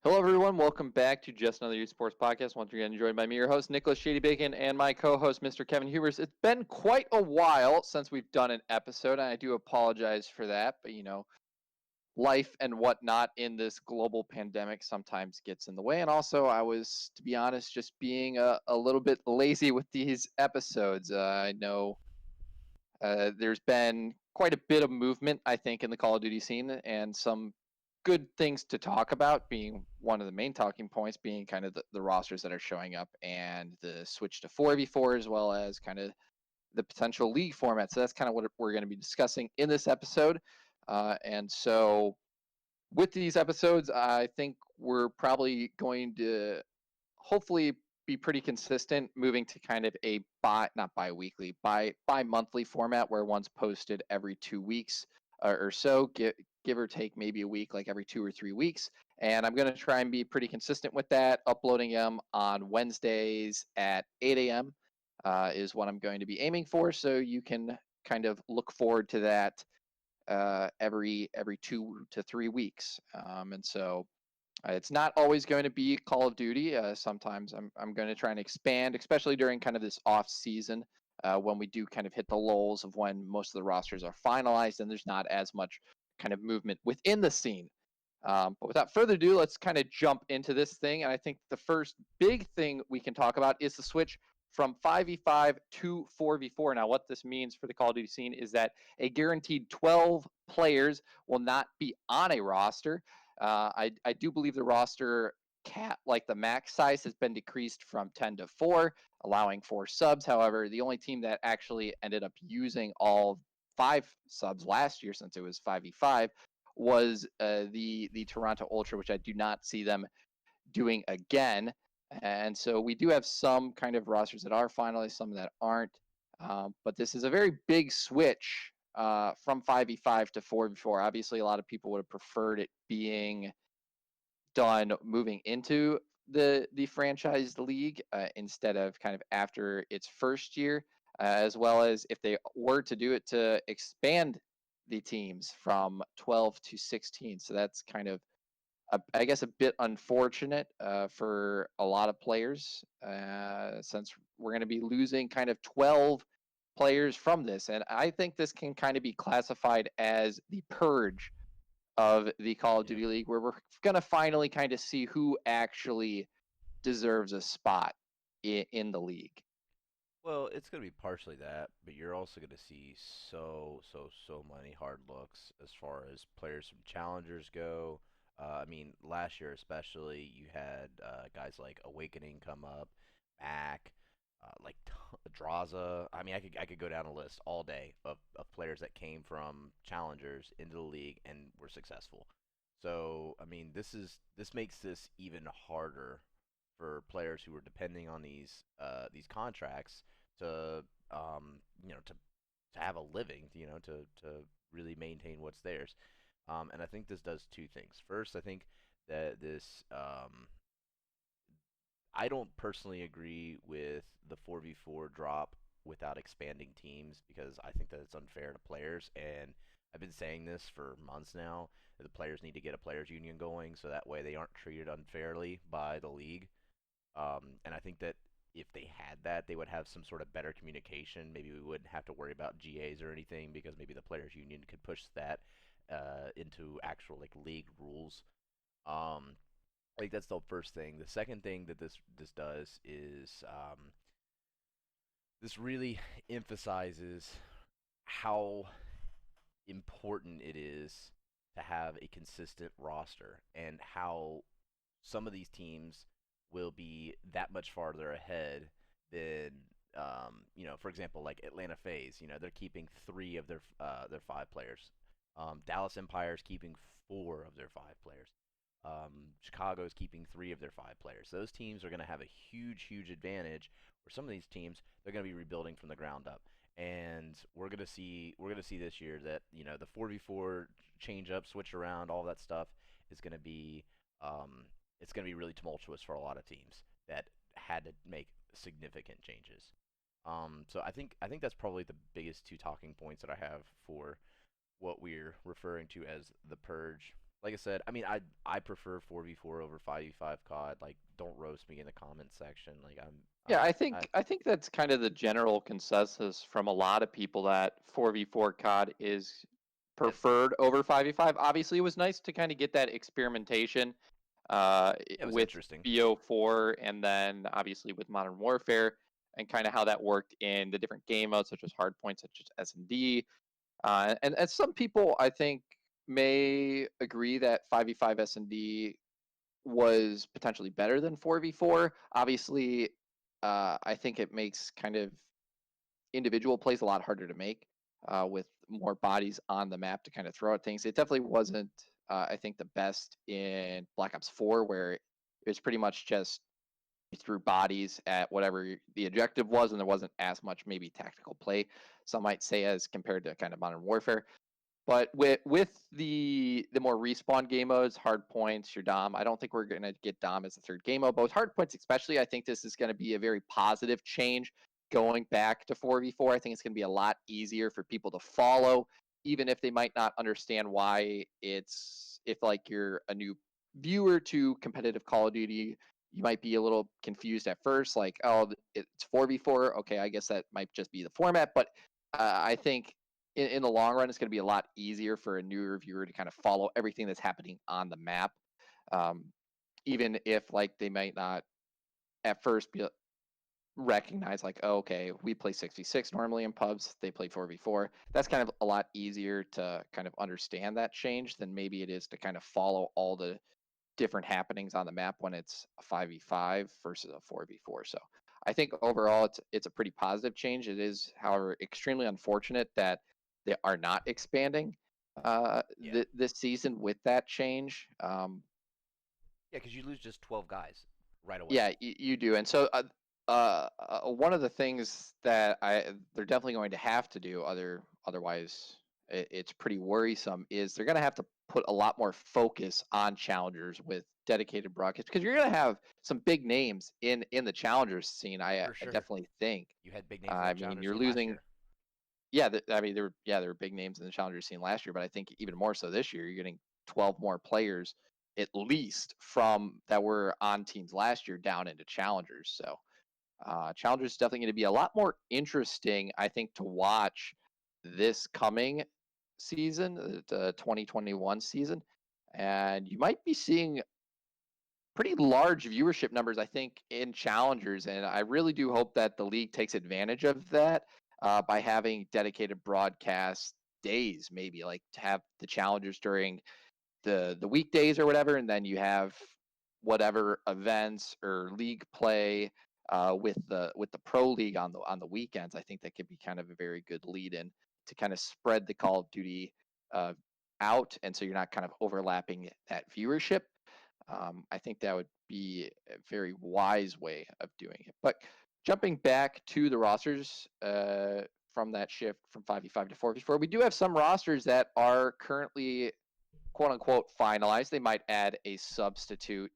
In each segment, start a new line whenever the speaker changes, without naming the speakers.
Hello, everyone. Welcome back to Just Another Esports podcast. Once again, joined by me, your host, Nicholas Shady Bacon, and my co host, Mr. Kevin Hubers. It's been quite a while since we've done an episode, and I do apologize for that. But, life and whatnot in this global pandemic sometimes gets in the way. And also, I was, to be honest, just being a little bit lazy with these episodes. I know there's been quite a bit of movement, I think, in the Call of Duty scene, and some good things to talk about. Being one of the main talking points, being kind of the rosters that are showing up and the switch to 4v4, as well as kind of the potential league format. So that's kind of what we're going to be discussing in this episode. And so, with these episodes, I think we're probably going to hopefully be pretty consistent, moving to kind of a not bi-weekly, bi-monthly format where one's posted every 2 weeks or so, give or take maybe a week, like every 2 or 3 weeks. And I'm going to try and be pretty consistent with that, uploading them on Wednesdays at 8 a.m. Is what I'm going to be aiming for. So you can kind of look forward to that every 2 to 3 weeks. And so it's not always going to be Call of Duty. Sometimes I'm going to try and expand, especially during kind of this off season when we do kind of hit the lulls of when most of the rosters are finalized and there's not as much kind of movement within the scene. But without further ado, let's kind of jump into this thing. And I think the first big thing we can talk about is the switch from 5v5 to 4v4. Now, what this means for the Call of Duty scene is that a guaranteed 12 players will not be on a roster. I do believe the roster cap, like the max size, has been decreased from 10 to 4, allowing 4 subs. However, the only team that actually ended up using all 5 subs last year, since it was 5v5, was the Toronto Ultra, which I do not see them doing again. And so we do have some kind of rosters that are finalized, some that aren't. But this is a very big switch from 5v5 to 4v4. Obviously, a lot of people would have preferred it being done moving into the franchise league instead of kind of after its first year, as well as if they were to do it to expand the teams from 12 to 16. So that's kind of I guess a bit unfortunate for a lot of players since we're going to be losing kind of 12 players from this. And I think this can kind of be classified as the purge of the Call of
Yeah.
Duty League, where we're going to finally kind of see who actually deserves a spot in the league.
Well, it's going to be partially that, but you're also going to see so many hard looks as far as players from challengers go. I mean, last year especially, you had guys like Awakening come up, Mac, Draza. I mean, I could go down a list all day of players that came from challengers into the league and were successful. So, I mean, this makes this even harder for players who are depending on these contracts to to have a living, to really maintain what's theirs. And I think this does two things. First, I think that this I don't personally agree with the 4v4 drop without expanding teams because I think that it's unfair to players, and I've been saying this for months now that the players need to get a players union going so that way they aren't treated unfairly by the league. And I think that if they had that, they would have some sort of better communication. Maybe we wouldn't have to worry about GAs or anything because maybe the players' union could push that into actual like league rules. I think that's the first thing. The second thing that this does is this really emphasizes how important it is to have a consistent roster and how some of these teams will be that much farther ahead than for example, like Atlanta FaZe. They're keeping 3 of their 5 players. Dallas Empire's keeping 4 of their 5 players. Chicago's keeping 3 of their 5 players. Those teams are going to have a huge advantage. Where some of these teams they're going to be rebuilding from the ground up, and we're gonna see this year that the 4v4 change up, switch around, all that stuff is going to be it's going to be really tumultuous for a lot of teams that had to make significant changes. So I think that's probably the biggest 2 talking points that I have for what we're referring to as the purge. like I said, I mean, I prefer 4v4 over 5v5 COD. Like, don't roast me in the comments section. Like,
Yeah, I
I
think I think that's kind of the general consensus from a lot of people that 4v4 COD is
and
preferred over 5v5. Obviously, it was nice to kind of get that experimentation
it was
with
interesting.
BO4 and then obviously with Modern Warfare and kind of how that worked in the different game modes such as hardpoint, such as S&D. And some people I think may agree that 5v5 S&D was potentially better than 4v4. Obviously, I think it makes kind of individual plays a lot harder to make with more bodies on the map to kind of throw at things. It definitely wasn't, I think, the best in Black Ops 4, where it was pretty much just you threw bodies at whatever the objective was, and there wasn't as much maybe tactical play, some might say, as compared to kind of Modern Warfare. But with the more respawn game modes, hard points, your Dom, I don't think we're gonna get Dom as a third game mode. But with hard points especially, I think this is gonna be a very positive change going back to 4v4. I think it's gonna be a lot easier for people to follow, even if they might not understand why it's if like you're a new viewer to competitive Call of Duty, you might be a little confused at first, like, oh, it's 4v4. Okay, I guess that might just be the format. But I think in the long run, it's going to be a lot easier for a newer viewer to kind of follow everything that's happening on the map, um, even if like they might not at first be recognize like, oh, okay, we play 6v6 normally in pubs, they play 4v4. That's kind of a lot easier to kind of understand that change than maybe it is to kind of follow all the different happenings on the map when it's a 5v5 versus a 4v4. So I think overall it's a pretty positive change. It is, however, extremely unfortunate that they are not expanding
Yeah,
this season with that change.
yeah, because you lose just 12 guys right away.
Yeah, you do. And so one of the things that they're definitely going to have to do, otherwise it's pretty worrisome, is they're going to have to put a lot more focus on challengers with dedicated broadcasts, because you're going to have some big names in the challengers scene.
For
I
sure.
definitely think.
You had big names in the
I mean,
challenger
you're
scene last
losing.
year.
Yeah, I mean, there were big names in the challenger scene last year, but I think even more so this year. You're getting 12 more players at least from that were on teams last year down into challengers. So challengers is definitely going to be a lot more interesting, I think, to watch this coming season, the 2021 season, and you might be seeing pretty large viewership numbers, I think, in challengers. And I really do hope that the league takes advantage of that by having dedicated broadcast days, maybe like to have the challengers during the weekdays or whatever, and then you have whatever events or league play with the pro league on the weekends. I think that could be kind of a very good lead in to kind of spread the Call of Duty uh, out, and so you're not kind of overlapping that viewership. I think that would be a very wise way of doing it. But jumping back to the rosters from that shift from 5v5 to 4v4, we do have some rosters that are currently quote unquote finalized. They might add a substitute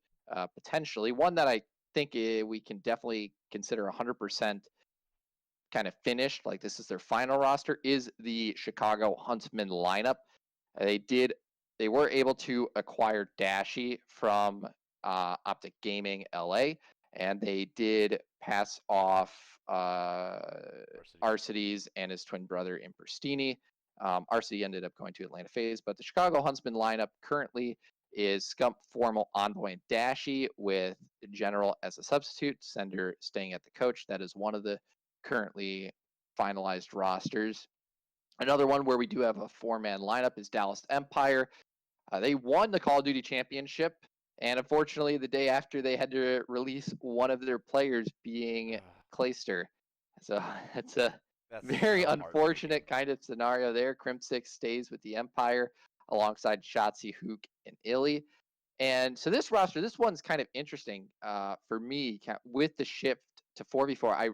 potentially. One that I think we can definitely consider 100% kind of finished, like this is their final roster, is the Chicago Huntsman lineup. They did, they were able to acquire Dashi from Optic Gaming LA, and they did pass off
Varsity.
Arcides and his twin brother Imprestini. Arcidi ended up going to Atlanta FaZe, but the Chicago Huntsman lineup currently is Scump, Formal, Envoy, and Dashi, with General as a substitute, Sender staying at the coach. That is one of the currently finalized rosters. Another one where we do have a four-man lineup is Dallas Empire. They won the Call of Duty Championship, and unfortunately, the day after, they had to release one of their players, being Clayster. So it's a
That's
very
so heartbreaking.
unfortunate kind of scenario there. Crimp6 stays with the Empire alongside Shotzi, Hook, and Illy. And so this roster, this one's kind of interesting for me with the shift to 4v4.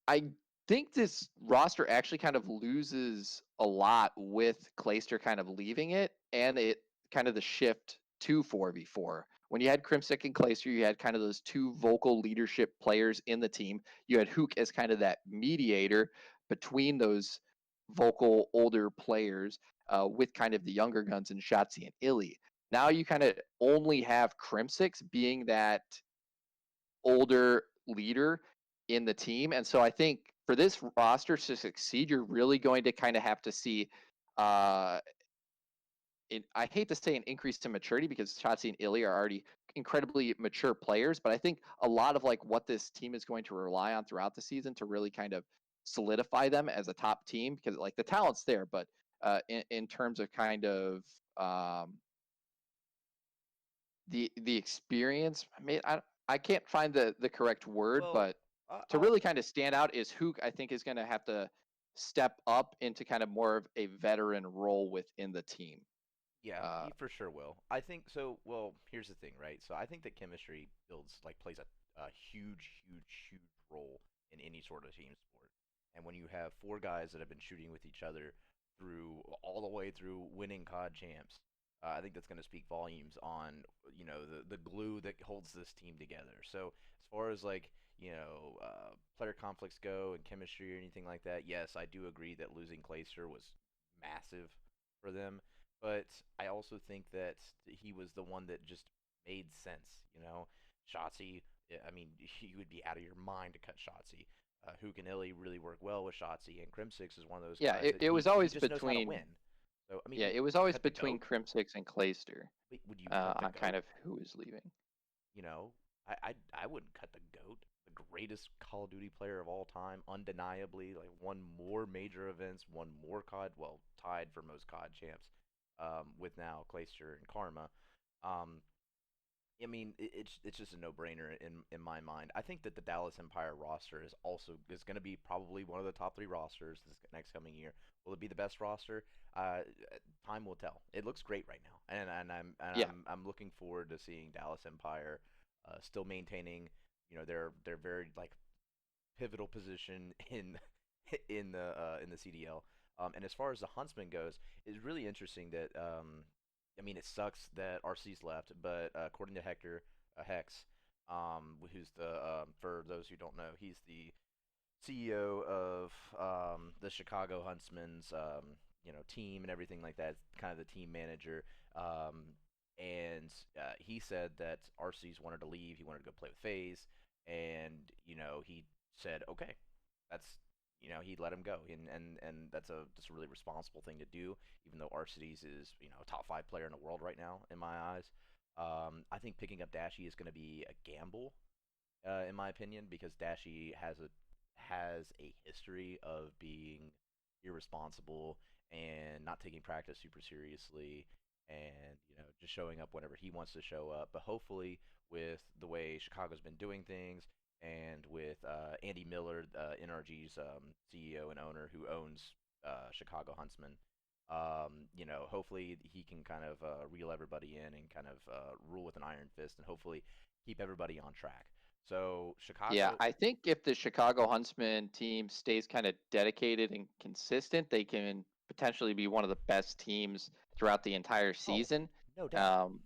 I think this roster actually kind of loses a lot with Clayster kind of leaving it, and it kind of the shift to 4v4. When you had Crimsic and Clayster, you had kind of those two vocal leadership players in the team. You had Hook as kind of that mediator between those vocal older players. with kind of the younger guns in Shotzi and Illy. Now you kind of only have Crimsix being that older leader in the team. And so I think for this roster to succeed, you're really going to kind of have to see uh I hate to say an increase in maturity because Shotzi and Illy are already incredibly mature players, but I think a lot of like what this team is going to rely on throughout the season to really kind of solidify them as a top team, because like the talent's there, but in terms of kind of um, the experience, I mean, I can't find the correct word,
Well,
but to
I'll
really kind of stand out is who I think is going to have to step up into kind of more of a veteran role within the team.
Yeah,
Uh,
he for sure will. I think so. Well, here's the thing, right? So I think that chemistry builds like plays a huge role in any sort of team sport. And when you have four guys that have been shooting with each other through all the way through winning COD champs, I think that's going to speak volumes on the glue that holds this team together. So as far as like player conflicts go and chemistry or anything like that, yes, I do agree that losing Clayster was massive for them, but I also think that he was the one that just made sense. Shotzi. I mean, you would be out of your mind to cut Shotzi. Huganilli really worked well with Shotzi, and Crimsix is one of those
yeah,
guys that
it was
he
always
just knows how to
between
win. So I mean,
yeah,
you
it was
would you
always
cut the
between
goat?
Crimsix and Clayster
Wait, would you cut the
on kind
goat?
of who was leaving.
You know, I wouldn't cut the goat. The greatest Call of Duty player of all time, undeniably, like won more major events, won more COD, well, tied for most COD champs, with now Clayster and Karma. Um, I mean, it's just a no-brainer in my mind. I think that the Dallas Empire roster is going to be probably one of the top three rosters this next coming year. Will it be the best roster? Time will tell. It looks great right now,
Yeah,
I'm looking forward to seeing Dallas Empire still maintaining their very like pivotal position in the CDL. And as far as the Huntsman goes, it's really interesting that I mean it sucks that RC's left, but according to Hector Hex, who's the for those who don't know, he's the CEO of the Chicago Huntsman's team and everything like that. Kind of the team manager. And he said that RC's wanted to leave. He wanted to go play with FaZe, and he said okay, that's he let him go, and that's a really responsible thing to do. Even though RC's is a top 5 player in the world right now in my eyes. I think picking up Dashy is going to be a gamble in my opinion, because Dashi has a history of being irresponsible and not taking practice super seriously, and just showing up whenever he wants to show up. But hopefully, with the way Chicago's been doing things, and with Andy Miller, NRG's CEO and owner, who owns Chicago Huntsman. Hopefully he can kind of reel everybody in and kind of rule with an iron fist, and hopefully keep everybody on track. So
yeah.
Chicago,
I think if the Chicago Huntsman team stays kind of dedicated and consistent, they can potentially be one of the best teams throughout the entire
oh,
season.
no doubt.
Um,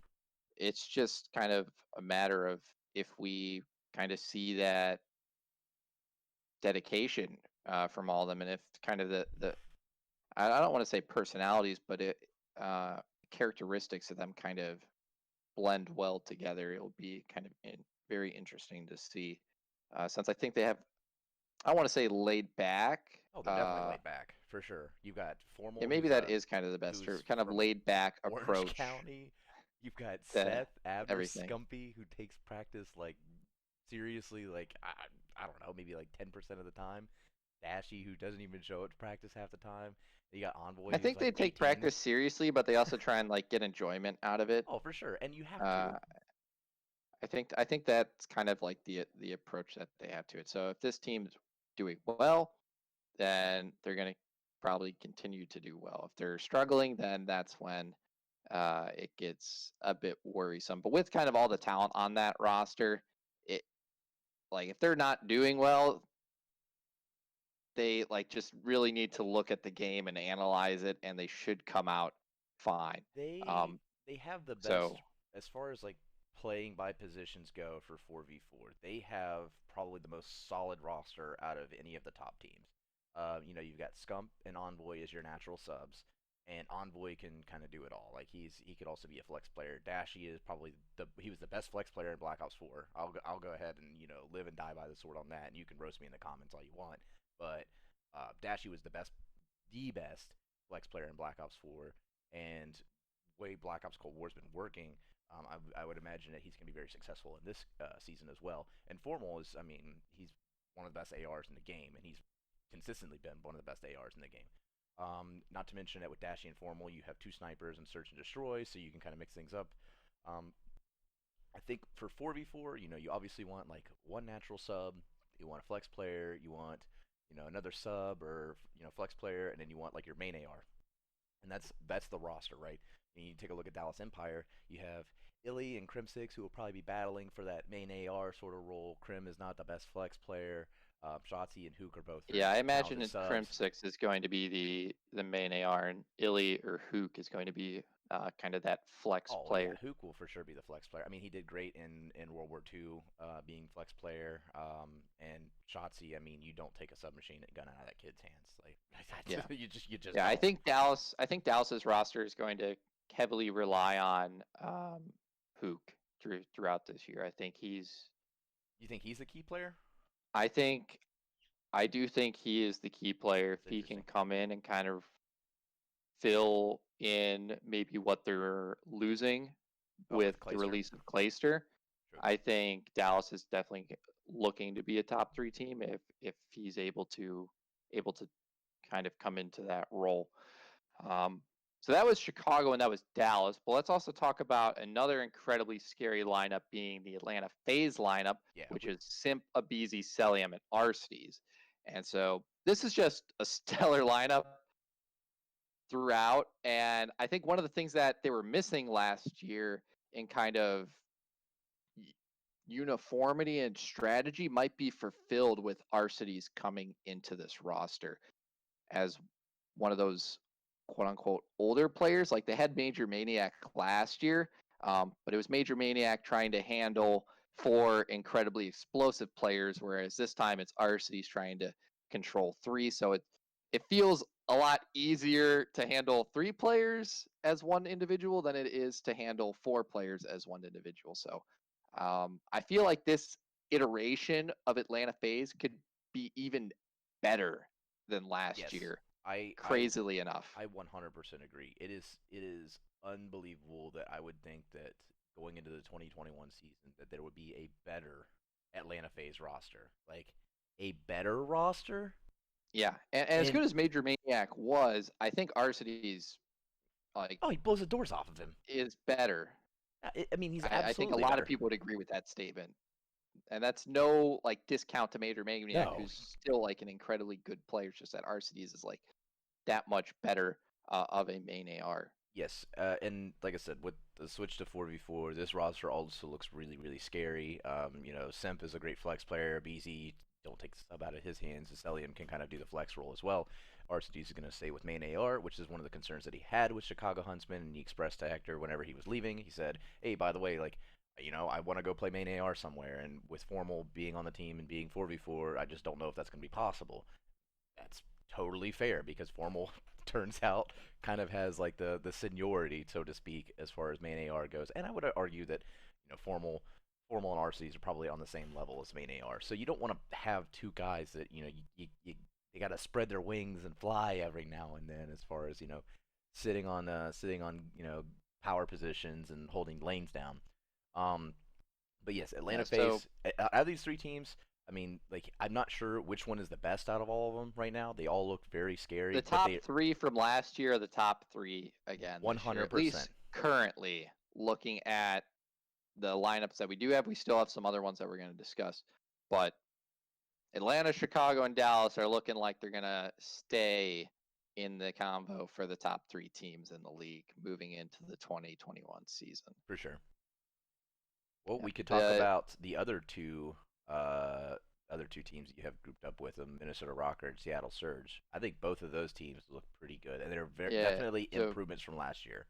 it's just kind of a matter of if we kind of see that dedication from all of them, and if kind of the I don't want to say personalities, but uh, characteristics of them kind of blend well together. It'll be kind of very interesting to see, since I think they have, I want to say laid back.
Oh, they're definitely laid back for sure. You've got Formal,
And maybe that is kind of the best term,
who's
kind of
from
laid back
Orange
approach
County. You've got
to
Seth Abner
everything.
Scumpy, who takes practice like seriously, like I don't know, maybe like 10% of the time. Dashy, who doesn't even show up to practice half the time. You got
I
Envoy, who's
think
like
they take
18.
practice seriously, but they also try and like get enjoyment out of it.
Oh, for sure, and you have
Uh,
to.
I think that's kind of like the approach that they have to it. So if this team's doing well, then they're going to probably continue to do well. If they're struggling, then that's when it gets a bit worrisome. But with kind of all the talent on that roster, it like if they're not doing well, they like just really need to look at the game and analyze it, and they should come out fine.
They
Um,
they have the
so
best as far as like playing by positions go for 4v4. They have probably the most solid roster out of any of the top teams. You've got Scump and Envoy as your natural subs. and Envoy can kind of do it all. Like he could also be a flex player. Dashy is probably he was the best flex player in Black Ops 4. I'll go ahead and live and die by the sword on that, and you can roast me in the comments all you want. But Dashy was the best flex player in Black Ops 4, and way Black Ops Cold War's been working. I would imagine that he's going to be very successful in this season as well. And Formal is, I mean, he's one of the best ARs in the game, and he's consistently been one of the best ARs in the game. Not to mention that with Dashy and Formal, you have two snipers and search and destroy, so you can kind of mix things up. Um, I think for 4v4, you obviously want like one natural sub, you want a flex player, you want another sub or flex player, and then you want like your main AR, and that's the roster, right? And you take a look at Dallas Empire, you have Illy and Crim6 who will probably be battling for that main AR sort of role. Crim is not the best flex player. Shotzi and Hook are both very
Yeah, I imagine
talented
Crimp
subs.
6 is going to be the main AR, and Illy or Hook is going to be kind of that flex
Oh yeah,
player.
Hook will for sure be the flex player. I mean, he did great in World War II, being flex player. And Shotzi, I mean, you don't take a submachine gun out of that kid's hands. Like
Yeah.
you just
Yeah,
don't.
I think Dallas's roster is going to heavily rely on Hook throughout this year.
You think he's the key player?
I think I do think he is the key player. If
That's
he can
interesting.
come in and kind of fill in maybe what they're losing
Oh,
with
with
the
Clayster.
release of Clayster,
True.
I think Dallas is definitely looking to be a top 3 team if he's able to kind of come into that role. Um, so that was Chicago and that was Dallas. But let's also talk about another incredibly scary lineup being the Atlanta FaZe lineup,
Yeah.
which is Simp, Abizi, Celium, and Arcides. And so this is just a stellar lineup throughout. And I think one of the things that they were missing last year in kind of uniformity and strategy might be fulfilled with Arcides coming into this roster as one of those quote unquote older players. Like they had Major Maniac last year, but it was Major Maniac trying to handle 4 incredibly explosive players, whereas this time it's Arcides trying to control 3. So it feels a lot easier to handle 3 players as one individual than it is to handle 4 players as one individual. So I feel like this iteration of Atlanta FaZe could be even better than last
Yes.
year,
I I
crazily enough.
I 100% agree. It is unbelievable that I would think that going into the 2021 season that there would be a better Atlanta FaZe roster. Like a better roster?
Yeah, and as
And
good as Major Maniac was, I think Arcides like
oh, he blows the doors off of him.
is better.
I mean, he's
I think a
absolutely
lot of
better.
people would agree with that statement, and that's no like discount to Major Maniac,
No.
who's still like an incredibly good player. It's just that Arcides is like that much better of a main AR.
Yes, and like I said, with the switch to 4v4, this roster also looks really, really scary. Semp is a great flex player. BZ, don't take the sub out of his hands. Celium can kind of do the flex role as well. RCD is going to stay with main AR, which is one of the concerns that he had with Chicago Huntsman, and he expressed to Hector whenever he was leaving. He said, hey, by the way, like, I want to go play main AR somewhere, and with Formal being on the team and being 4v4, I just don't know if that's going to be possible. That's totally fair because Formal turns out kind of has like the seniority, so to speak, as far as main AR goes. And I would argue that Formal and RCs are probably on the same level as main AR. So you don't want to have two guys that they got to spread their wings and fly every now and then, as far as sitting on power positions and holding lanes down. Um, but yes,
Yeah,
Atlanta
so
FaZe. Out of these three teams, I mean, like I'm not sure which one is the best out of all of them right now. They all look very
the
scary, but
top
they
3 from last year are the top 3 again this year, at
100%.
least currently. Looking at the lineups that we do have, we still have some other ones that we're going to discuss, but Atlanta, Chicago, and Dallas are looking like they're going to stay in the convo for the top 3 teams in the league moving into the 2021 season.
For sure. Well,
Yeah.
we could talk about the other two teams that you have grouped up with them, Minnesota Rocker and Seattle Surge. I think both of those teams look pretty good, and they're
Yeah.
definitely
So
improvements from last year.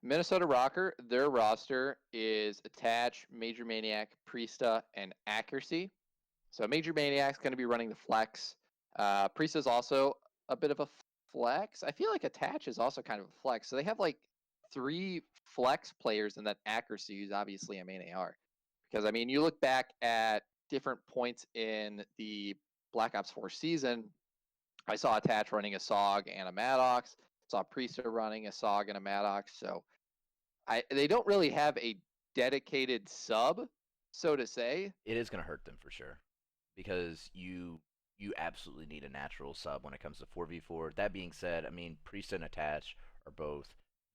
Minnesota Rocker, their roster is Attach, Major Maniac, Priesta, and Accuracy. So Major Maniac's going to be running the flex. Priesta's also a bit of a flex. I feel like attach is also kind of a flex. So they have like 3 flex players, and then accuracy, who's obviously a main AR. Because I mean, you look back at different points in the Black Ops 4 season. I saw attach running a SOG and a Maddox. Saw Priester running a SOG and a Maddox. So they don't really have a dedicated sub, so to say.
It is going to hurt them for sure, because you absolutely need a natural sub when it comes to 4v4. That being said, I mean, Priest and Attach are both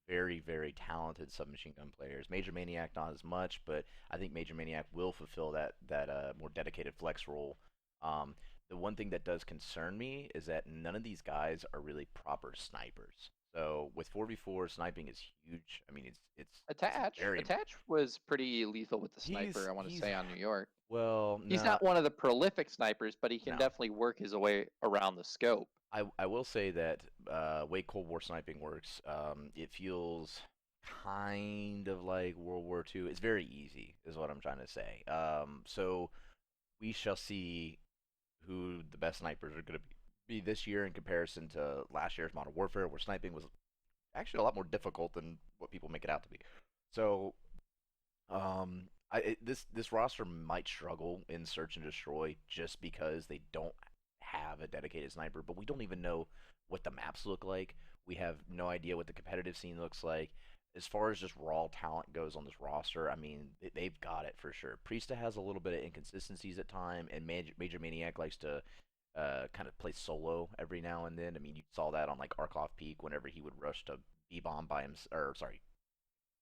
very, very talented submachine gun players. Major Maniac not as much, but I think Major Maniac will fulfill that more dedicated flex role. Um, the one thing that does concern me is that none of these guys are really proper snipers. So with 4v4, sniping is huge. I mean, it's
Attach.
very
Attach was pretty lethal with the sniper, I want to
he's
say, on New York.
well,
He's
no,
not one of the prolific snipers, but he can
no.
definitely work his way around the scope.
I will say that way Cold War sniping works. It feels kind of like World War II. It's very easy, is what I'm trying to say. So we shall see who the best snipers are going to be this year in comparison to last year's Modern Warfare, where sniping was actually a lot more difficult than what people make it out to be. So this roster might struggle in search and destroy just because they don't have a dedicated sniper, but we don't even know what the maps look like. We have no idea what the competitive scene looks like. As far as just raw talent goes on this roster, I mean, they've got it for sure. Priesta has a little bit of inconsistencies at time, and Major Maniac likes to kind of play solo every now and then. I mean, you saw that on like Arkhov Peak whenever he would rush to B-bomb by himself, or sorry,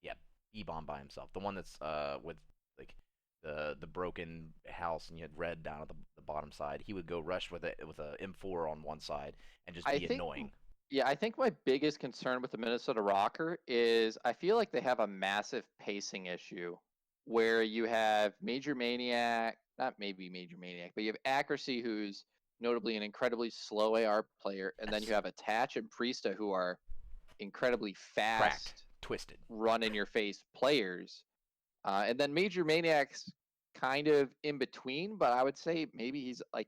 yeah, B-bomb by himself. The one that's with like the broken house and you had red down at the bottom side. He would go rush with a M4 on one side and just
I
be
think,
annoying.
yeah, I think my biggest concern with the Minnesota Rocker is I feel like they have a massive pacing issue where you have Major Maniac, not maybe Major Maniac, but you have Accuracy, who's notably an incredibly slow AR player, and then
Yes.
you have Attach and Priesta, who are incredibly
Cracked,
fast,
twisted.
run in your face players. And then Major Maniac's kind of in between, but I would say maybe he's like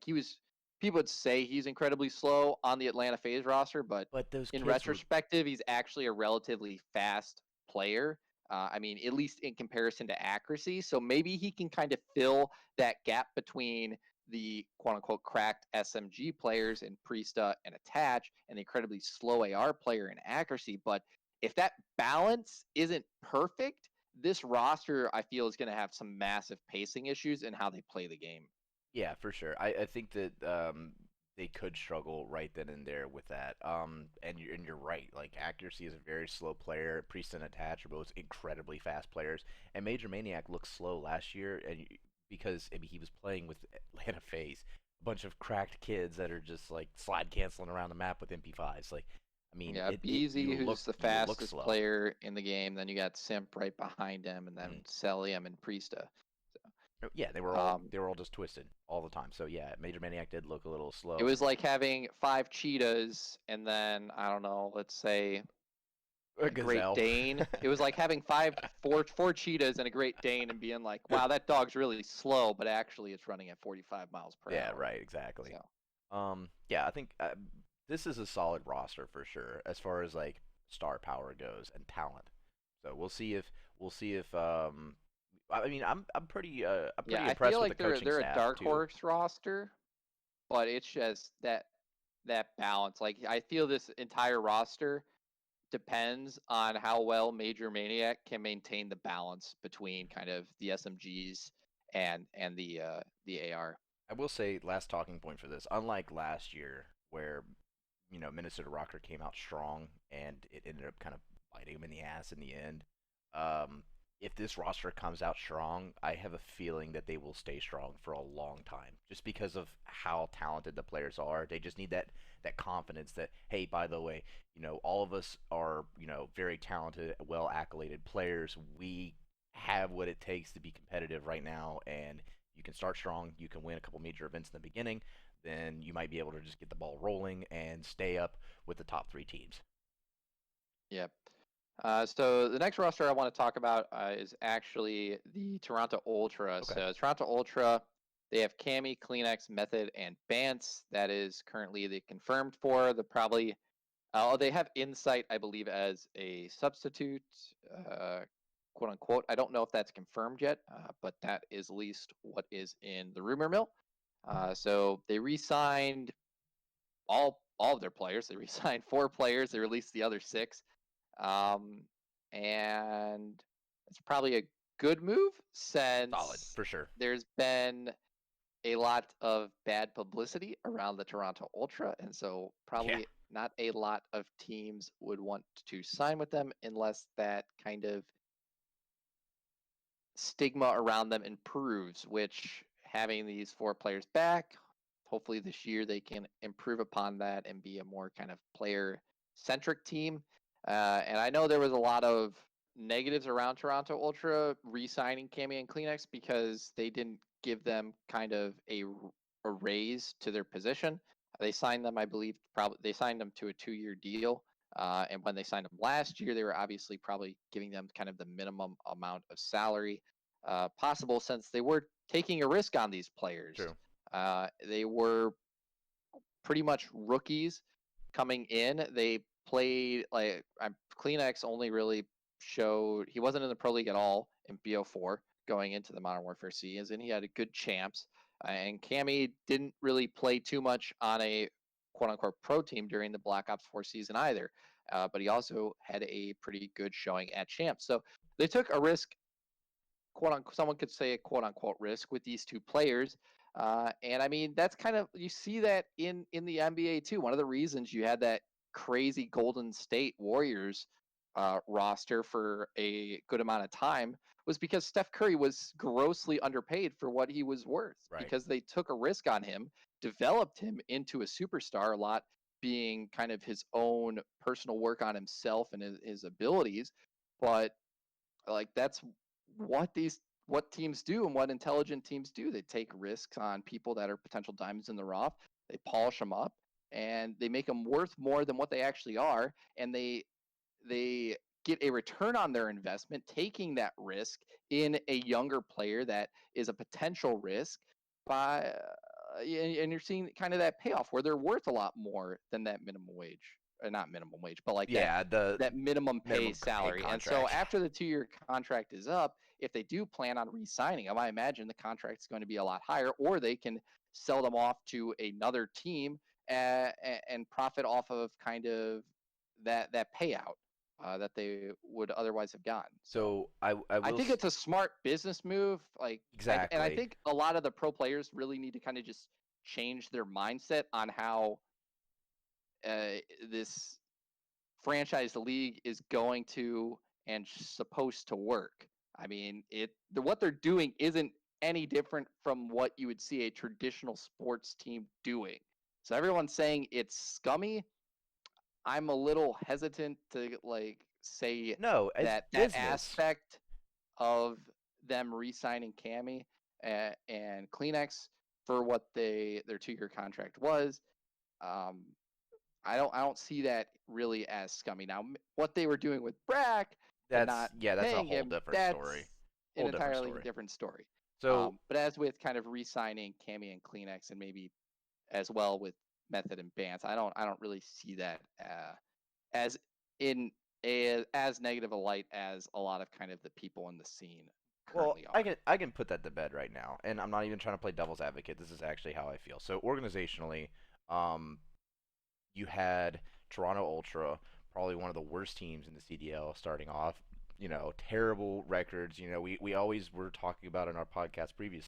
people would say he's incredibly slow on the Atlanta FaZe roster, but
But those
in
kids were
retrospective, he's actually a relatively fast player. I mean, at least in comparison to accuracy. So maybe he can kind of fill that gap between the quote unquote cracked SMG players in Priesta and Attach and the incredibly slow AR player in accuracy. But if that balance isn't perfect, this roster, I feel, is going to have some massive pacing issues in how they play the game.
yeah, for sure. I think that they could struggle right then and there with that. And you're right. Like accuracy is a very slow player. Priest and Attach are both incredibly fast players. And Major Maniac looked slow last year, and because I mean, he was playing with Atlanta FaZe, a bunch of cracked kids that are just like slide canceling around the map with MP5s. Like, I mean,
Yeah,
you
BZ, who's the
look
fastest
slow.
player in the game. Then you got Simp right behind him, and then
Mm.
Celium and Priesta.
Yeah,
Um,
they were all just twisted all the time. So yeah, Major Maniac did look a little
it
slow.
was like having 5 cheetahs and then I don't know, let's say
A
a Great
gazelle.
Dane. It was like having four cheetahs and a Great Dane and being like, wow, that dog's really slow, but actually it's running at 45 miles per
Yeah,
hour.
right, exactly.
So
Yeah, I think this is a solid roster for sure as far as like star power goes and talent. So we'll see if I mean I'm
yeah,
pretty
I feel
impressed with the
like
coaching
they're a
staff
dark
too.
horse roster, but it's just that balance. Like I feel this entire roster depends on how well Major Maniac can maintain the balance between kind of the SMGs and the AR.
I will say last talking point for this, unlike last year where Minnesota Rocker came out strong and it ended up kind of biting him in the ass in the end. Um, if this roster comes out strong, I have a feeling that they will stay strong for a long time, just because of how talented the players are. They just need that confidence that, hey, by the way, all of us are very talented, well accoladed players. We have what it takes to be competitive right now, and you can start strong. You can win a couple major events in the beginning, then you might be able to just get the ball rolling and stay up with the top 3 teams.
Yep. So the next roster I want to talk about is actually the Toronto Ultra.
Okay.
So Toronto Ultra, they have Cammy, Kleenex, Method, and Bance. That is currently the confirmed for the probably They have Insight, I believe, as a substitute, uh, quote unquote. I don't know if that's confirmed yet, but that is at least what is in the rumor mill. So they re-signed all of their players. They re-signed 4 players. They released the other 6, um, and it's probably a good move
Solid
since
for sure.
there's been a lot of bad publicity around the Toronto Ultra, and so
Yeah,
probably not a lot of teams would want to sign with them unless that kind of stigma around them improves, which having these 4 players back, hopefully this year they can improve upon that and be a more kind of player centric team. And I know there was a lot of negatives around Toronto Ultra re-signing Cammy and Kleenex because they didn't give them kind of a raise to their position. They signed them, I believe, probably they signed them to a 2-year deal. And when they signed them last year, they were obviously probably giving them kind of the minimum amount of salary possible since they were taking a risk on these players.
true.
They were pretty much rookies coming in. They played like Kleenex only really showed he wasn't in the pro league at all in BO4 going into the Modern Warfare season. He had a good champs, and Cammy didn't really play too much on a quote unquote pro team during the Black Ops 4 season either. But he also had a pretty good showing at champs. So they took a risk, quote unquote, someone could say a quote unquote risk with these 2 players. And I mean, that's kind of, you see that in the NBA too. One of the reasons you had that crazy Golden State Warriors roster for a good amount of time was because Steph Curry was grossly underpaid for what he was worth
Right.
because they took a risk on him, developed him into a superstar, a lot being kind of his own personal work on himself and his abilities. But like that's what teams do and what intelligent teams do. They take risks on people that are potential diamonds in the rough. They polish them up and they make them worth more than what they actually are, and they get a return on their investment taking that risk in a younger player that is a potential risk by and you're seeing kind of that payoff where they're worth a lot more than that minimum wage, or not minimum wage, but like that
Yeah, the
that minimum pay
minimum pay
salary. And so
contract.
after the 2-year contract is up, if they do plan on re-signing them, I imagine the contract's going to be a lot higher, or they can sell them off to another team and profit off of kind of that payout that they would otherwise have gotten. So
So I
I
will
think it's a smart business move. Like, and I
exactly.
think a lot of the pro players really need to kind of just change their mindset on how this franchise league is going to and supposed to work. I mean, what they're doing isn't any different from what you would see a traditional sports team doing. So everyone's saying it's scummy. I'm a little hesitant to like say
No, it's
that
business.
aspect of them re-signing Cammy and Kleenex for what their 2-year contract was. Um, I don't see that really as scummy. Now, what they were doing with Brack and
That's
not
yeah, that's a
paying
whole
him,
different story.
that's an
Whole different
entirely
story.
different story.
So
But as with kind of re-signing Cammy and Kleenex, and maybe as well with Method and Bance, I don't really see that as in as negative a light as a lot of kind of the people in the scene
well,
currently
I
are.
can I can put that to bed right now, and I'm not even trying to play devil's advocate. This is actually how I feel. So organizationally, um, you had Toronto Ultra, probably one of the worst teams in the CDL starting off. You know, terrible records. You know, we always were talking about in our podcast previously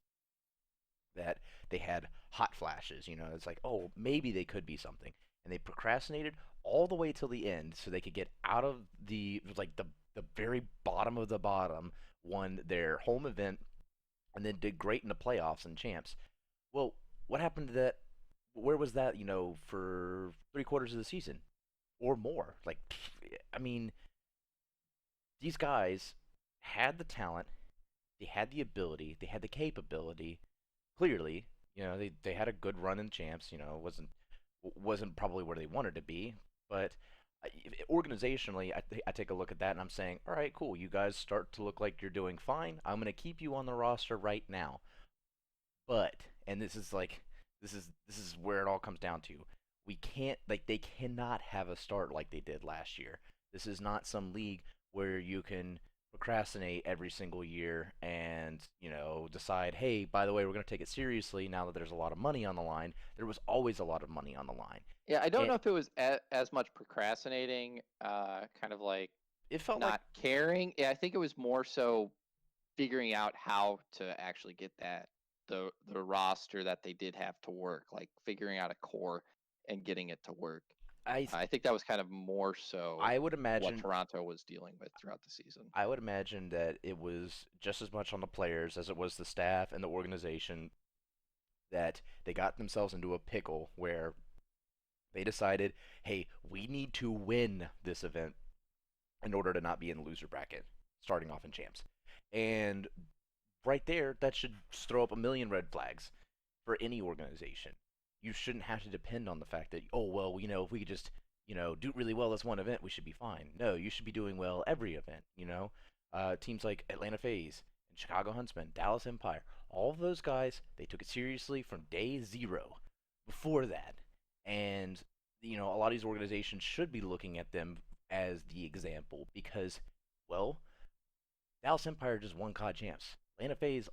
that they had hot flashes. You know, it's like, oh, maybe they could be something, and they procrastinated all the way till the end so they could get out of the very bottom of the bottom, won their home event, and then did great in the playoffs and champs. Well, what happened to that? Where was that? You know, for 3 quarters of the season or more. Like, I mean, these guys had the talent, they had the ability, they had the capability. Clearly, you know, they had a good run in champs. You know, wasn't probably where they wanted to be, but organizationally, I take a look at that and I'm saying, all right, cool. You guys start to look like you're doing fine. I'm going to keep you on the roster right now. But, and this is where it all comes down to. We can't like they cannot have a start like they did last year. This is not some league where you can procrastinate every single year and, decide, "Hey, by the way, we're going to take it seriously now that there's a lot of money on the line." There was always a lot of money on the line.
Yeah, I don't
And
know if it was as much procrastinating, kind of like
it felt like
not caring. Yeah, I think it was more so figuring out how to actually get the roster that they did have to work, like figuring out a core and getting it to work.
I
I think that was kind of more so
I would
what
imagine
Toronto was dealing with throughout the season.
I would imagine that it was just as much on the players as it was the staff and the organization, that they got themselves into a pickle where they decided, hey, we need to win this event in order to not be in the loser bracket, starting off in champs. And right there, that should throw up a million red flags for any organization. You shouldn't have to depend on the fact that, oh, well, if we could just, do really well this one event, we should be fine. No, you should be doing well every event. Teams like Atlanta FaZe and Chicago Huntsmen, Dallas Empire, all of those guys, they took it seriously from day zero before that. And, a lot of these organizations should be looking at them as the example because, well, Dallas Empire just won COD champs. Atlanta FaZe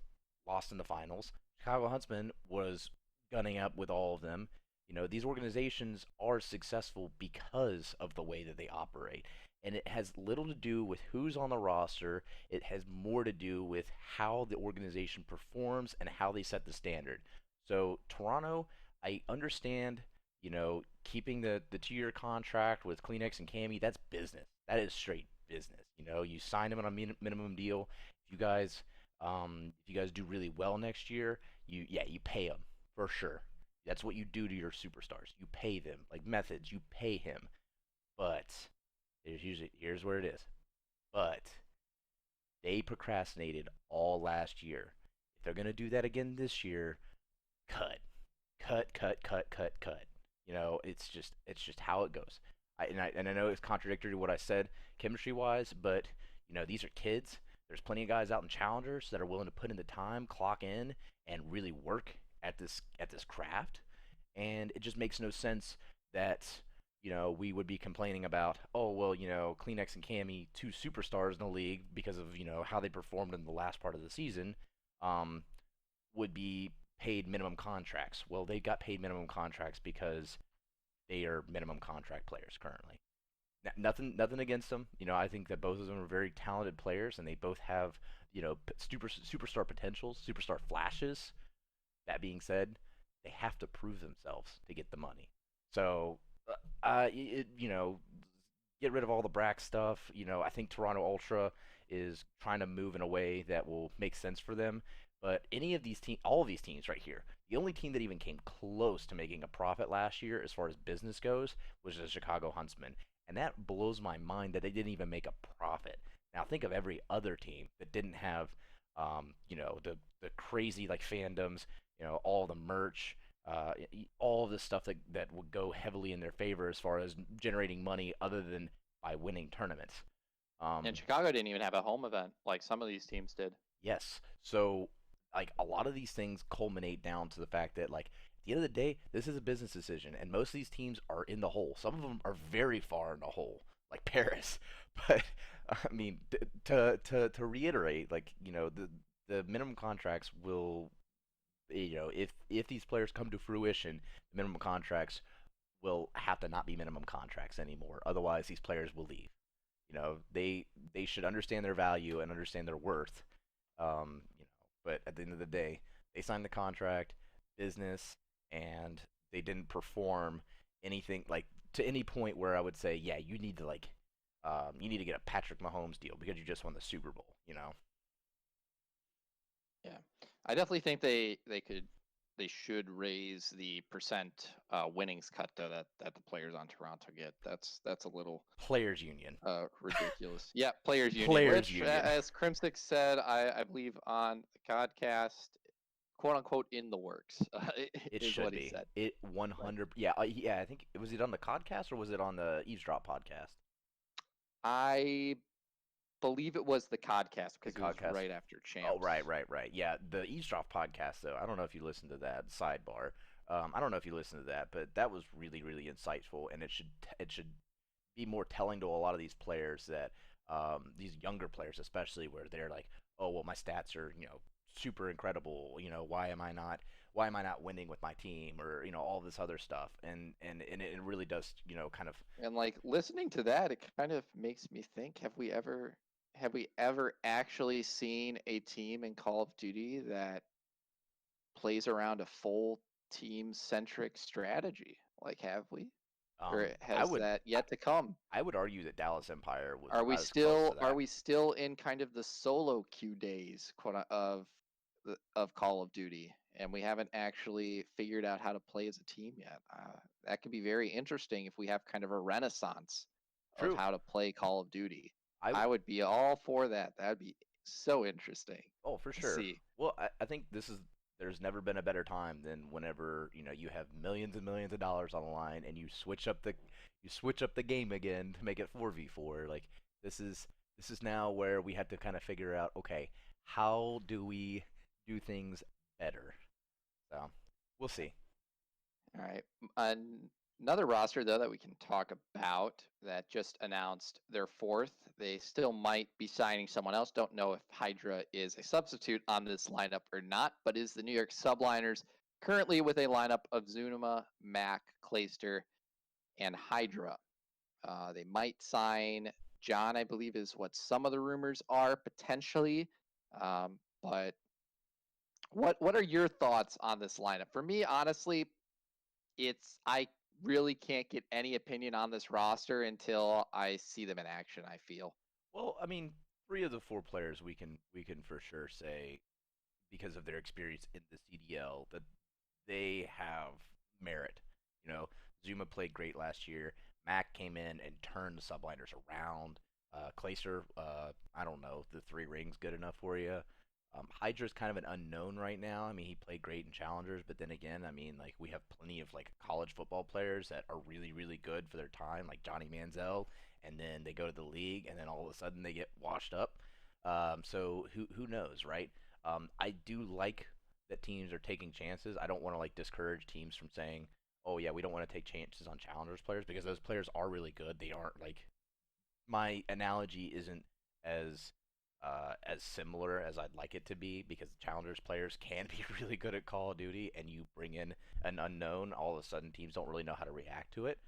lost in the finals. Chicago Huntsman was gunning up with all of them. These organizations are successful because of the way that they operate. And it has little to do with who's on the roster. It has more to do with how the organization performs and how they set the standard. So, Toronto, I understand, keeping the 2-year contract with Kleenex and Cammy, that's business. That is straight business. You sign them on a minimum deal. If you guys do really well next year, you pay them for sure. That's what you do to your superstars. You pay them like methods. You pay him, but here's where it is. But they procrastinated all last year. If they're gonna do that again this year, cut, cut, cut, cut, cut, cut. It's just how it goes. And I know it's contradictory to what I said chemistry wise, but these are kids. There's plenty of guys out in challengers that are willing to put in the time, clock in, and really work at this craft. And it just makes no sense that we would be complaining about, oh well, Kleenex and Cammy, two superstars in the league because of how they performed in the last part of the season, um, would be paid minimum contracts. Well, they got paid minimum contracts because they are minimum contract players currently. Nothing against them. I think that both of them are very talented players, and they both have superstar potentials, superstar flashes. That being said, they have to prove themselves to get the money. So, get rid of all the Brack stuff. I think Toronto Ultra is trying to move in a way that will make sense for them. But all of these teams right here, the only team that even came close to making a profit last year, as far as business goes, was the Chicago Huntsmen, and that blows my mind that they didn't even make a profit. Now think of every other team that didn't have, the crazy like fandoms, all the merch, all of this stuff that would go heavily in their favor as far as generating money, other than by winning tournaments.
And Chicago didn't even have a home event like some of these teams did.
Yes. So, like, a lot of these things culminate down to the fact that, like, at the end of the day, this is a business decision, and most of these teams are in the hole. Some of them are very far in the hole, like Paris. But I mean, to reiterate, like, the minimum contracts will, if these players come to fruition, the minimum contracts will have to not be minimum contracts anymore. Otherwise, these players will leave. They should understand their value and understand their worth. um, you know, but at the end of the day, they signed the contract, business, and they didn't perform anything like to any point where I would say, yeah, you need to get a Patrick Mahomes deal because you just won the Super Bowl.
Yeah, I definitely think they should raise the percent winnings cut though that the players on Toronto get. That's a little
Players Union.
ridiculous. Yeah, players union,
Players
which
Union.
as Crimsick said, I believe on the podcast, quote unquote, in the works,
It
is
should
what he
be.
said.
It
Right.
100. Yeah, I think was it on the Codcast or was it on the Eavesdrop podcast?
I believe it was the podcast
The
because it was
Codcast.
right after
Oh, right,
champs.
right, right. Yeah, the Eavesdrop podcast though. I don't know if you listened to that sidebar. I don't know if you listened to that, but that was really really insightful, and it should be more telling to a lot of these players that these younger players especially where they're like, oh well, my stats are super incredible. Why am I not winning with my team, or all this other stuff, and it really does kind of.
And like listening to that, it kind of makes me think, have we ever actually seen a team in Call of Duty that plays around a full team centric strategy? Like, have we? Or
I
has
would
that
I,
yet to come?
I would argue that Dallas Empire was
Are we
about as close to
still are
that.
we still in kind of the solo queue days of Call of Duty, and we haven't actually figured out how to play as a team yet? That could be very interesting if we have kind of a renaissance of
True.
how to play Call of Duty.
I
I would be all for that. That'd be so interesting
Oh, for
to
sure.
see.
Well, I think there's never been a better time than whenever, you have millions and millions of dollars on the line and you switch up the game again to make it 4v4. Like this is now where we have to kind of figure out, okay, how do we do things better? So, we'll see.
All right. Another roster, though, that we can talk about that just announced their fourth. They still might be signing someone else. Don't know if Hydra is a substitute on this lineup or not, but is the New York Subliners currently with a lineup of Zunima, Mac, Clayster, and Hydra. They might sign John, I believe, is what some of the rumors are potentially. But what are your thoughts on this lineup? For me, honestly, I really can't get any opinion on this roster until I see them in action, I feel.
Well, I mean, three of the four players we can for sure say, because of their experience in the CDL, that they have merit. Zuma played great last year. Mac came in and turned the subliners around. Clayster, I don't know, the three rings good enough for you. Hydra's kind of an unknown right now. I mean, he played great in challengers, but then again, I mean, like we have plenty of like college football players that are really, really good for their time, like Johnny Manziel, and then they go to the league, and then all of a sudden they get washed up. So who knows, right? I do like that teams are taking chances. I don't want to like discourage teams from saying, "Oh yeah, we don't want to take chances on challengers players," because those players are really good. They aren't like, my analogy isn't as similar as I'd like it to be, because challengers players can be really good at Call of Duty, and you bring in an unknown, all of a sudden teams don't really know how to react to it.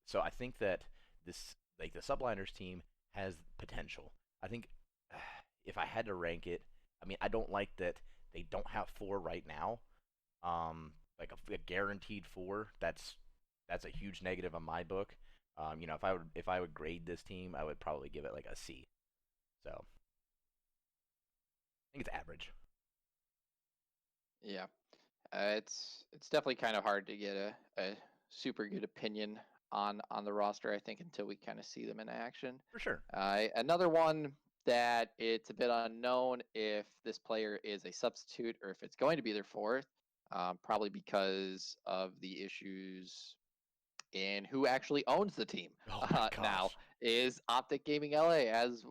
So I think that this, like, the subliners team has potential. I think if I had to rank it, I mean, I don't like that they don't have four right now. Like a guaranteed four, that's a huge negative on my book. If I would grade this team, I would probably give it like a C. So I think it's average.
Yeah, it's definitely kind of hard to get a super good opinion on the roster, I think, until we kind of see them in action.
For sure.
Another one that it's a bit unknown if this player is a substitute or if it's going to be their fourth, probably because of the issues in who actually owns the team
Oh my
now,
gosh.
is Optic Gaming LA. As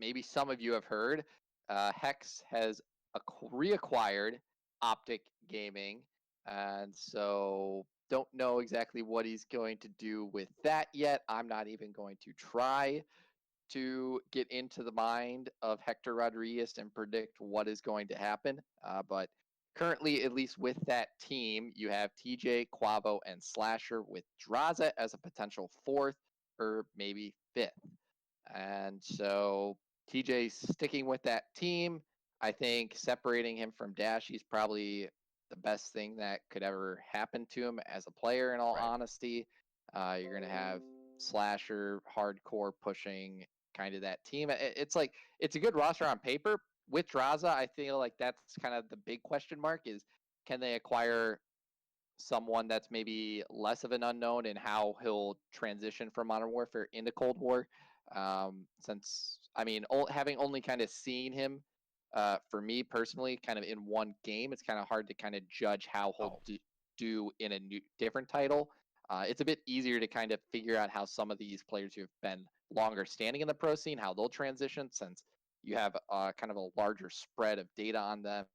maybe some of you have heard, Hex has reacquired Optic Gaming, and so don't know exactly what he's going to do with that yet. I'm not even going to try to get into the mind of Hector Rodriguez and predict what is going to happen. But currently, at least with that team, you have TJ, Quavo, and Slasher, with Draza as a potential fourth or maybe fifth. And so TJ's sticking with that team. I think separating him from Dash, he's probably the best thing that could ever happen to him as a player, in all
Right.
honesty. You're going to have Slasher hardcore pushing kind of that team. It's like, it's a good roster on paper. With Draza, I feel like that's kind of the big question mark, is can they acquire someone that's maybe less of an unknown in how he'll transition from Modern Warfare into Cold War. Since, I mean, having only kind of seen him, for me personally, kind of in one game, it's kind of hard to kind of judge how he'll
Oh,
do in a different title. It's a bit easier to kind of figure out how some of these players who have been longer standing in the pro scene, how they'll transition, since you have kind of a larger spread of data on them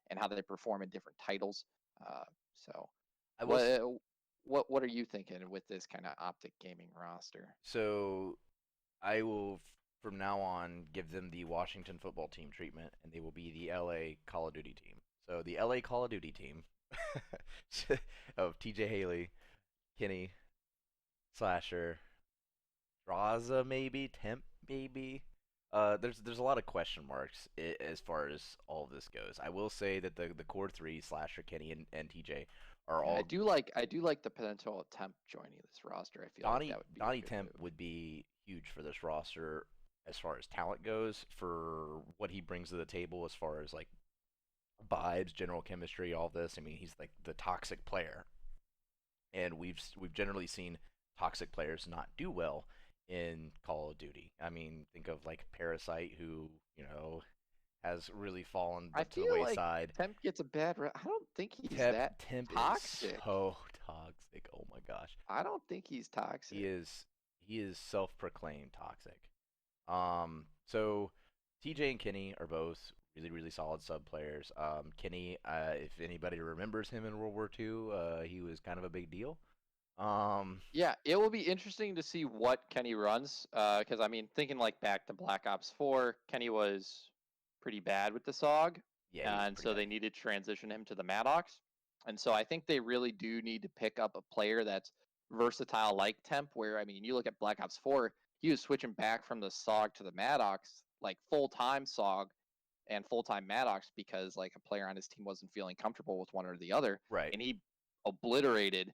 and how they perform in different titles. So,
I will.
what what are you thinking with this kind of Optic Gaming roster?
So I will from now on give them the Washington football team treatment, and they will be the LA Call of Duty team. So the LA Call of Duty team of TJ Haley, Kenny, Slasher, Draza maybe, Temp maybe. There's a lot of question marks as far as all of this goes. I will say that the core three, Slasher, Kenny, and TJ, are
Yeah,
all.
I do like the potential of Temp joining this roster. I feel like that would be a
Donnie
good
Temp
move.
would be huge for this roster as far as talent goes, for what he brings to the table as far as like vibes, general chemistry, all this. I mean, he's like the toxic player, and we've generally seen toxic players not do well in Call of Duty. I mean, think of like Parasite, who has really fallen
I
to the
feel like
wayside.
Temp gets a bad rep. I don't think he's that
Temp is
toxic.
so toxic. Oh my gosh,
I don't think he's
he
toxic.
is he is self-proclaimed toxic. So TJ and Kenny are both really solid sub players. Kenny, if anybody remembers him in World War II, he was kind of a big deal. Um,
Yeah, it will be interesting to see what Kenny runs. Because I mean, thinking like back to Black Ops 4, Kenny was pretty bad with the SOG,
yeah, he was
and
pretty
so
bad.
they needed to transition him to the Maddox. And so I think they really do need to pick up a player that's versatile like Temp. Where I mean, you look at Black Ops 4, he was switching back from the SOG to the Maddox, like full time SOG and full time Maddox, because like a player on his team wasn't feeling comfortable with one or the other,
Right,
and he obliterated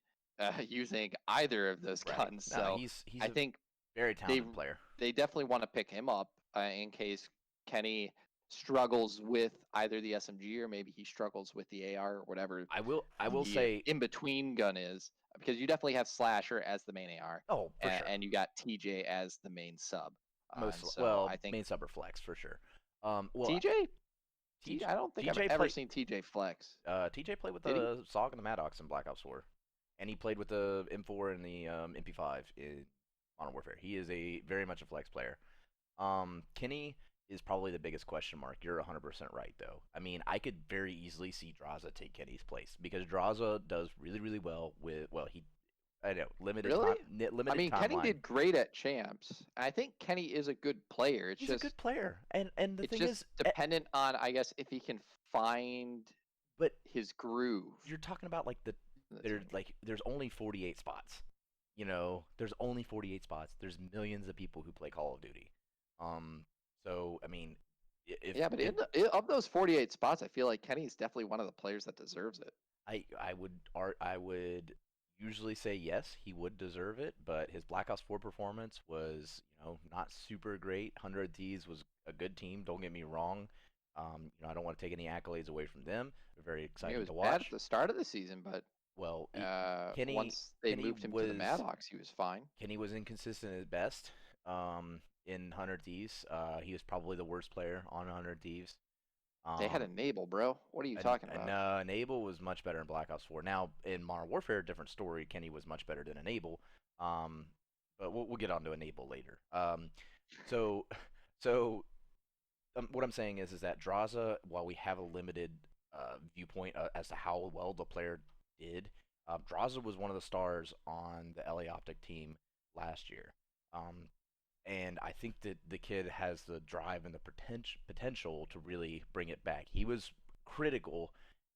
using either of those
right.
guns.
No,
So
he's
I
a
think
very
they
talented player.
they definitely want to pick him up in case Kenny struggles with either the SMG or maybe he struggles with the AR or whatever
I will
the
say,
in between gun is, because you definitely have Slasher as the main AR
oh, for sure.
and you got TJ as the main sub.
Most
And so
well,
I think
main sub or flex for sure. Well,
TJ,
TJ
I don't think I've
TJ
ever
played
seen TJ flex.
TJ played with
Did he?
the SOG and the Maddox in Black Ops 4, and he played with the M4 and the MP5 in Modern Warfare. He is a very much a flex player. Kenny is probably the biggest question mark. You're 100% right, though. I mean, I could very easily see Draza take Kenny's place because Draza does really well with, well, I know,
Really? I
limited
mean, Kenny
timeline.
did great at champs. I think Kenny is a good player.
He's a good player, and the
It's
thing
just
is,
dependent on, I guess, if he can find
but
his groove
you're talking about like
in the team.
there's only 48 spots. There's only 48 spots. There's millions of people who play Call of Duty. Um, so I mean, if
Yeah, but
it,
of those 48 spots, I feel like Kenny's definitely one of the players that deserves it.
I would usually say yes, he would deserve it, but his Black Ops 4 performance was, not super great. 100 Thieves was a good team, don't get me wrong. I don't want to take any accolades away from them. They're very
I mean, it
exciting
was
to
bad at
watch.
the start of the season, but
Well, Kenny
once they
Kenny
moved him to the
was
Maddox, he was fine.
Kenny was inconsistent at best. In 100 Thieves, he was probably the worst player on 100 Thieves.
They had
Um,
Enable, bro. What are you talking about?
Enable was much better in Black Ops 4. Now in Modern Warfare, different story. Kenny was much better than Enable. Um, but we'll get on to Enable later. So so what I'm saying is that Draza, while we have a limited viewpoint as to how well the player did, Draza was one of the stars on the LA Optic team last year. Um, and I think that the kid has the drive and the potential to really bring it back. He was critical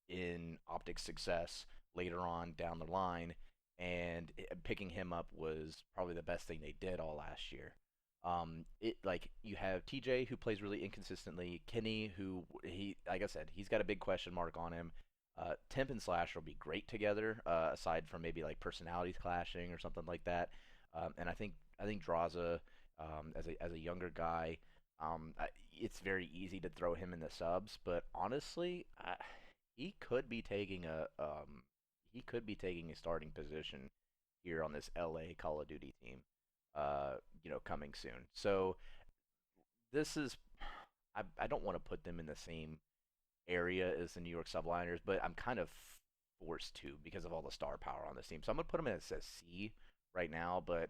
in Optic's success later on down the line, and picking him up was probably the best thing they did all last year. It like you have TJ who plays really inconsistently, Kenny who he like I said he's got a big question mark on him. Temp and Slash will be great together, aside from maybe like personalities clashing or something like that. And I think Draza, as a younger guy, it's very easy to throw him in the subs. But honestly, he could be taking a starting position here on this LA Call of Duty team. Coming soon. So this is, I don't want to put them in the same area as the New York Subliners, but I'm kind of forced to because of all the star power on this team. So I'm gonna put them as a C right now, but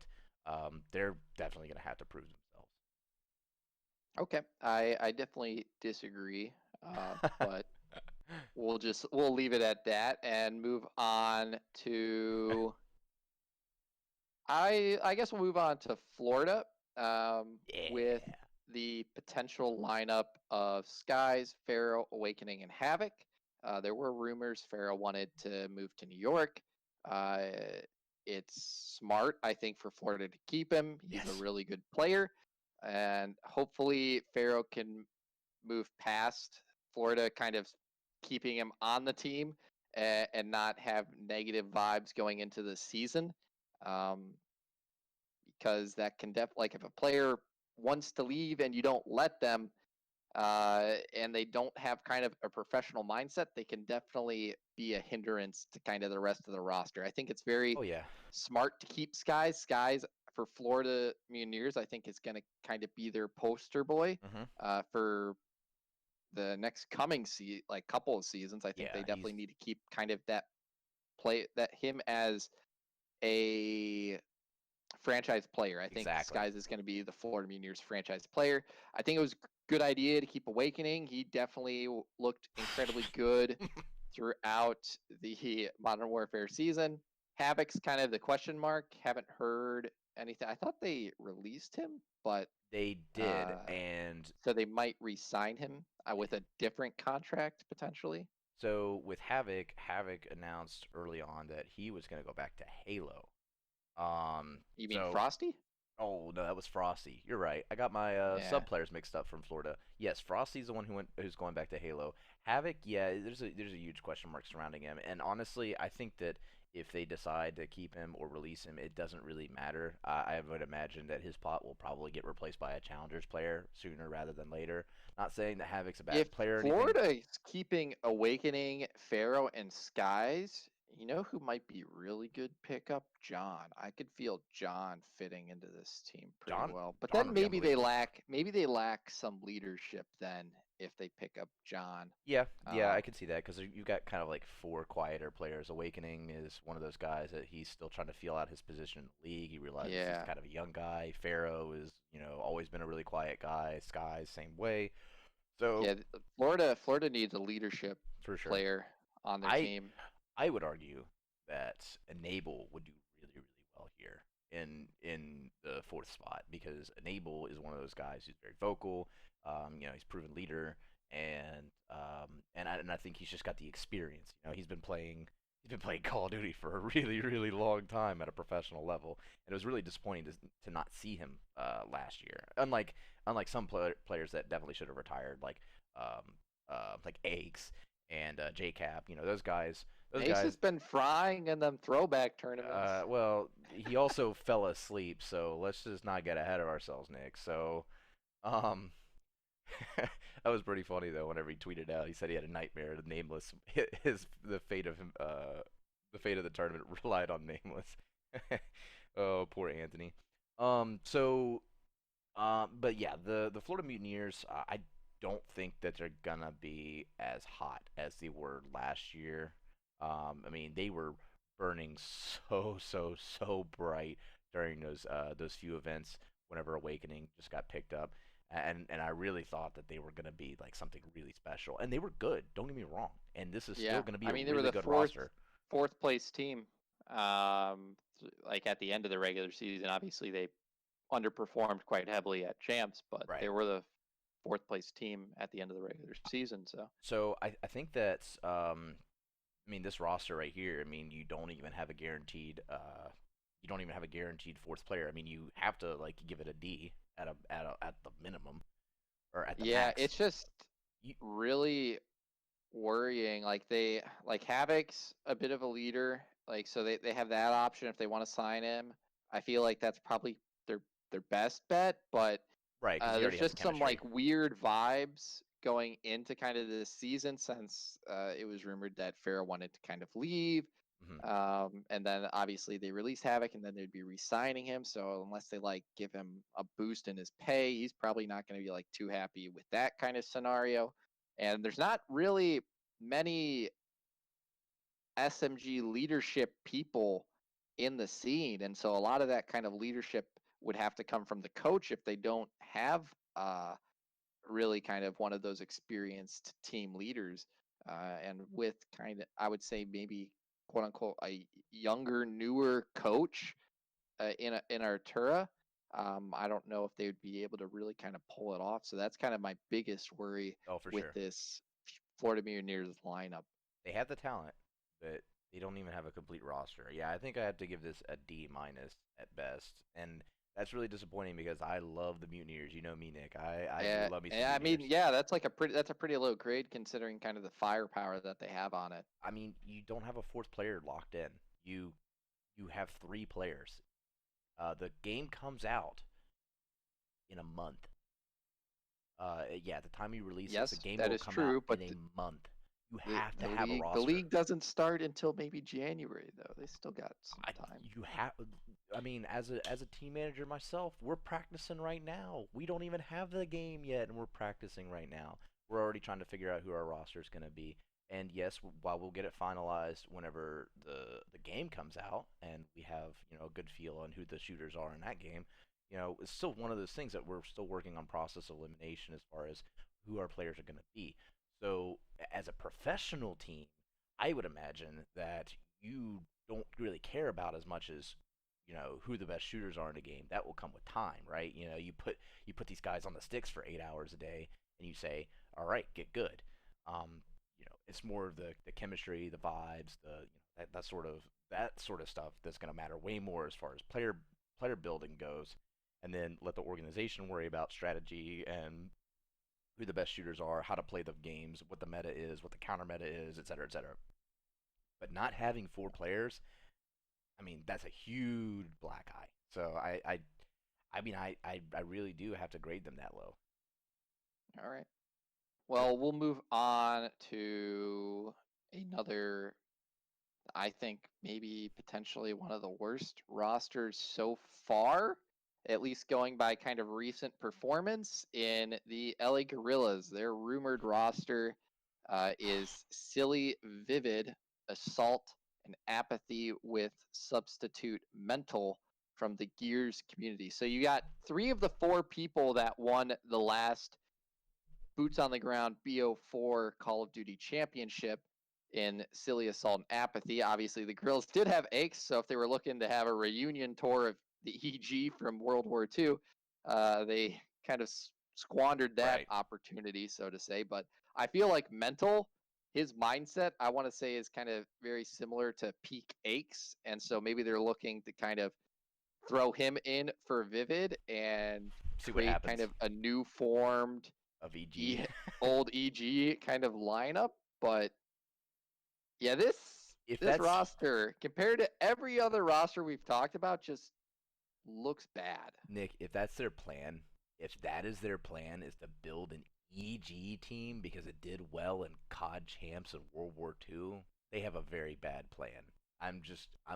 they're definitely gonna have to prove
Okay, I definitely disagree, but
themselves.
we'll leave it at that and move on to I guess we'll move on to Florida with
Yeah.
the potential lineup of Skies, Pharaoh, Awakening, and Havoc. There were rumors Pharaoh wanted to move to New York. Uh, it's smart, I think, for Florida to keep him. He's a
Yes.
really good player, and hopefully Pharaoh can move past Florida kind of keeping him on the team and not have negative vibes going into the season. Um, because that can like if a player wants to leave and you don't let them, and they don't have kind of a professional mindset, they can definitely be a hindrance to kind of the rest of the roster. I think it's very
Oh yeah.
smart to keep Skies. Skies for Florida Mutineers, I think is going to kind of be their poster boy
Mm-hmm.
for the next coming like couple of seasons. I think
Yeah,
they
he's
definitely need to keep kind of that him as a franchise player. I think
exactly.
Skies is going to be the Florida Mutineers franchise player. I think it was a good idea to keep Awakening. He definitely looked incredibly good throughout the Modern Warfare season. Havoc's kind of the question mark. Haven't heard anything. I thought they released him, but
They did,
uh,
and
so they might re-sign him with a different contract potentially.
so with Havoc, Havoc announced early on that he was going to go back to Halo.
You mean
So
Frosty?
oh no, that was Frosty. You're right. I got my
Yeah.
sub players mixed up from Florida. Yes, Frosty's the one who's going back to Halo. Havoc, yeah, there's a huge question mark surrounding him. And honestly, I think that if they decide to keep him or release him, it doesn't really matter. I would imagine that his spot will probably get replaced by a Challengers player sooner rather than later. Not saying that Havoc's a
If
bad player or anything.
Florida is keeping Awakening, Pharaoh, and Skies, you know who might be really good pickup? John. I could feel John fitting into this team pretty
John
well. But
John
then
would be unbelievable.
maybe they lack some leadership then if they pick up John.
Yeah, yeah, I
Um,
can see that because you've got kind of like four quieter players. Awakening is one of those guys that he's still trying to feel out his position in the league. He realizes he's
yeah.
kind of a young guy. Pharaoh is, always been a really quiet guy. Skies, same way. So
Yeah, Florida needs a leadership
for sure,
player on their
I
team.
I would argue that Enable would do really really well here in the fourth spot because Enable is one of those guys who's very vocal. He's proven leader, and I think he's just got the experience. He's been playing Call of Duty for a really really long time at a professional level, and it was really disappointing to not see him last year. Unlike some players that definitely should have retired, like Eggs and JCap. Those guys. Those
Ace
guys.
has been frying in them throwback tournaments.
Well, he also fell asleep, so let's just not get ahead of ourselves, Nick. So, um, that was pretty funny though. Whenever he tweeted out, he said he had a nightmare. The Nameless, the fate of him, the fate of the tournament relied on Nameless. Oh, poor Anthony. So, but yeah, the Florida Mutineers, I don't think that they're gonna be as hot as they were last year. I mean, they were burning so bright during those few events whenever Awakening just got picked up, and I really thought that they were gonna be like something really special, and they were good. Don't get me wrong, and this is still
Yeah,
gonna be
I
a
mean they were
really
the
good
fourth
roster.
fourth place team. Like at the end of the regular season, obviously they underperformed quite heavily at champs, but they
Right.
were the fourth place team at the end of the regular season. So
So I think that's I mean, this roster right here. I mean, you don't even have a guaranteed fourth player. I mean, you have to like give it a D at the minimum or at the
yeah,
max.
it's just
You,
really worrying. Like Havoc's a bit of a leader, like so they have that option if they want to sign him. I feel like that's probably their their best bet, but
right, because he
there's
already has the
just some
chemistry.
like weird vibes going into kind of this season since it was rumored that Farrah wanted to kind of leave.
Hmm.
And then obviously they release Havoc and then they'd be re-signing him. So unless they like give him a boost in his pay, he's probably not going to be like too happy with that kind of scenario. And there's not really many SMG leadership people in the scene. And so a lot of that kind of leadership would have to come from the coach if they don't have really kind of one of those experienced team leaders. and with kind of, I would say maybe quote unquote a younger, newer coach in Artura. I don't know if they would be able to really kind of pull it off. So that's kind of my biggest worry
Oh, for
with
sure.
this Florida Mutineers lineup.
They have the talent, but they don't even have a complete roster. Yeah, I think I have to give this a D minus at best, and that's really disappointing because I love the Mutineers. You know me, Nick. I do
Yeah,
love me some
yeah, I mean,
Mutineers.
yeah, that's a pretty low grade considering kind of the firepower that they have on it.
I mean, you don't have a fourth player locked in. You you have three players. The game comes out in a month. Yeah, at the time you release this, the
Yes,
game
that
will
is
come out
true,
in
but
a month. You
the
have to
the
have a
league the
roster.
league doesn't start until maybe January though. They still got some
I,
time.
you have. I mean, as a team manager myself, we're practicing right now. We don't even have the game yet, and we're practicing right now. We're already trying to figure out who our roster is going to be. And yes, while we'll get it finalized whenever the game comes out, and we have a good feel on who the shooters are in that game, it's still one of those things that we're still working on process elimination as far as who our players are going to be. So as a professional team, I would imagine that you don't really care about as much as who the best shooters are in a game. That will come with time, right? You put these guys on the sticks for 8 hours a day, and you say, all right, get good. It's more of the chemistry, the vibes, that sort of stuff that's going to matter way more as far as player building goes, and then let the organization worry about strategy and who the best shooters are, how to play the games, what the meta is, what the counter meta is, et cetera, et cetera. But not having four players, I mean, that's a huge black eye. So I really do have to grade them that low.
All right.
Yep.
Well, we'll move on to another, I think maybe potentially one of the worst rosters so far, at least going by kind of recent performance in the LA Gorillas. Their rumored roster is Silly Vivid, Assault, and Apathy with substitute Mental from the Gears community. So you got three of the four people that won the last boots on the ground BO4 Call of Duty Championship in Silly Assault and Apathy. Obviously, the Grills did have aches, so if they were looking to have a reunion tour of the EG from World War II, they kind of squandered that
Right.
opportunity, so to say. But I feel like Mental, his mindset, I want to say, is kind of very similar to Peak Aches, and so maybe they're looking to kind of throw him in for Vivid and
See what
create kind
happens
of a new formed
of EG.
old EG kind of lineup, but yeah,
If
this
that's
roster compared to every other roster we've talked about just looks bad.
Nick, if that's their plan, if that is their plan, is to build an EG team because it did well in COD champs in World War II, they have a very bad plan. I'm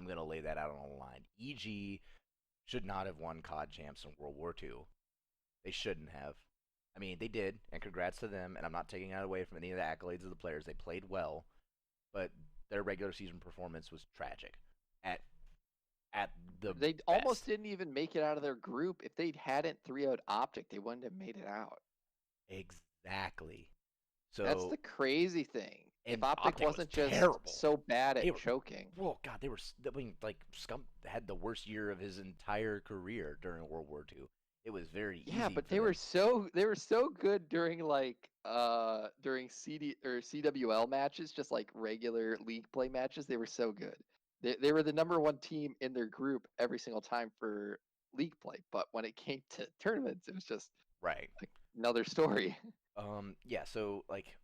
gonna lay that out on the line. EG should not have won COD champs in World War II. They shouldn't have. I mean, they did, and congrats to them. And I'm not taking that away from any of the accolades of the players. They played well, but their regular season performance was tragic at at the
They almost
best.
didn't even make it out of their group. If they hadn't 3-0'd Optic, they wouldn't have made it out.
Exactly.
That's the
So,
crazy thing. If
and
Optic
Optic was
wasn't just
terrible.
so bad
They
at
were,
choking.
well, God, they were. I mean, like Scum had the worst year of his entire career during World War II. It was very
Yeah,
easy
but
for
they were
them.
so good during during CD or CWL matches, just like regular league play matches. They were so good. They were the number one team in their group every single time for league play. But when it came to tournaments, it was just
Right.
like another story.
Yeah. So, like,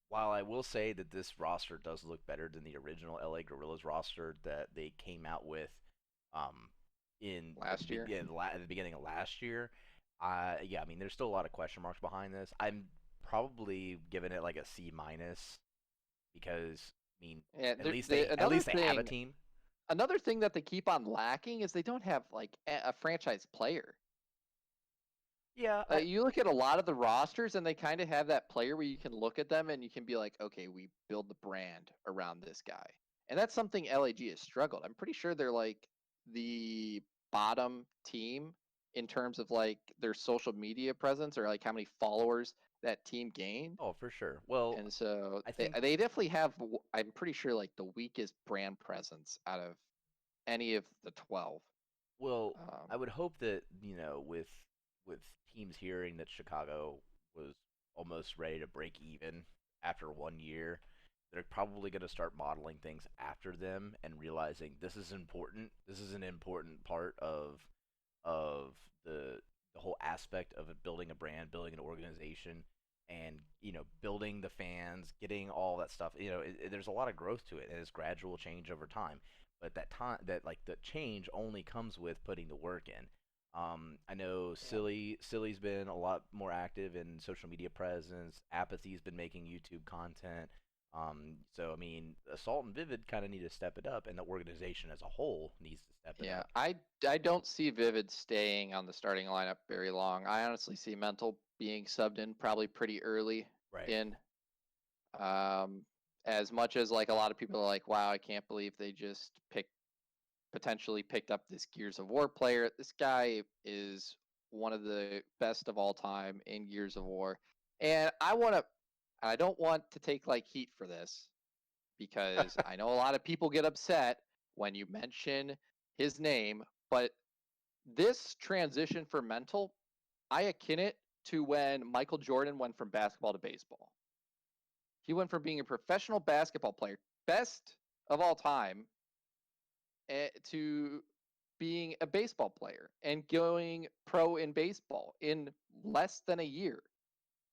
while I will say that this roster does look better than the original LA Gorillas roster that they came out with um, in
Last year.
at the beginning of last year, yeah, I mean, there's still a lot of question marks behind this. I'm probably giving it like a C minus because I mean,
Yeah,
at least they have a team.
another thing that they keep on lacking is they don't have like a franchise player.
Yeah,
You look at a lot of the rosters, and they kind of have that player where you can look at them and you can be like, okay, we build the brand around this guy. And that's something LAG has struggled. I'm pretty sure they're like the bottom team in terms of like their social media presence or like how many followers that team gained.
Oh, for sure. Well,
And so
I
they
think
they definitely have, I'm pretty sure, like the weakest brand presence out of any of the 12.
well,
Um,
I would hope that, with teams hearing that Chicago was almost ready to break even after 1 year, they're probably going to start modeling things after them and realizing this is important. This is an important part of the whole aspect of building a brand, building an organization, and building the fans, getting all that stuff. There's a lot of growth to it, and it's gradual change over time. But the change only comes with putting the work in. I know
yeah.
Silly's been a lot more active in social media presence. Apathy's been making YouTube content. So I mean, Assault and Vivid kind of need to step it up, and the organization as a whole needs to step it
Yeah,
up.
I don't see Vivid staying on the starting lineup very long. I honestly see Mental being subbed in probably pretty early
Right.
in. Um, as much as like a lot of people are like, wow, I can't believe they just potentially picked up this Gears of War player. This guy is one of the best of all time in Gears of War. And I don't want to take like heat for this because I know a lot of people get upset when you mention his name, but this transition for Mental, I akin it to when Michael Jordan went from basketball to baseball. He went from being a professional basketball player, best of all time, to being a baseball player and going pro in baseball in less than a year.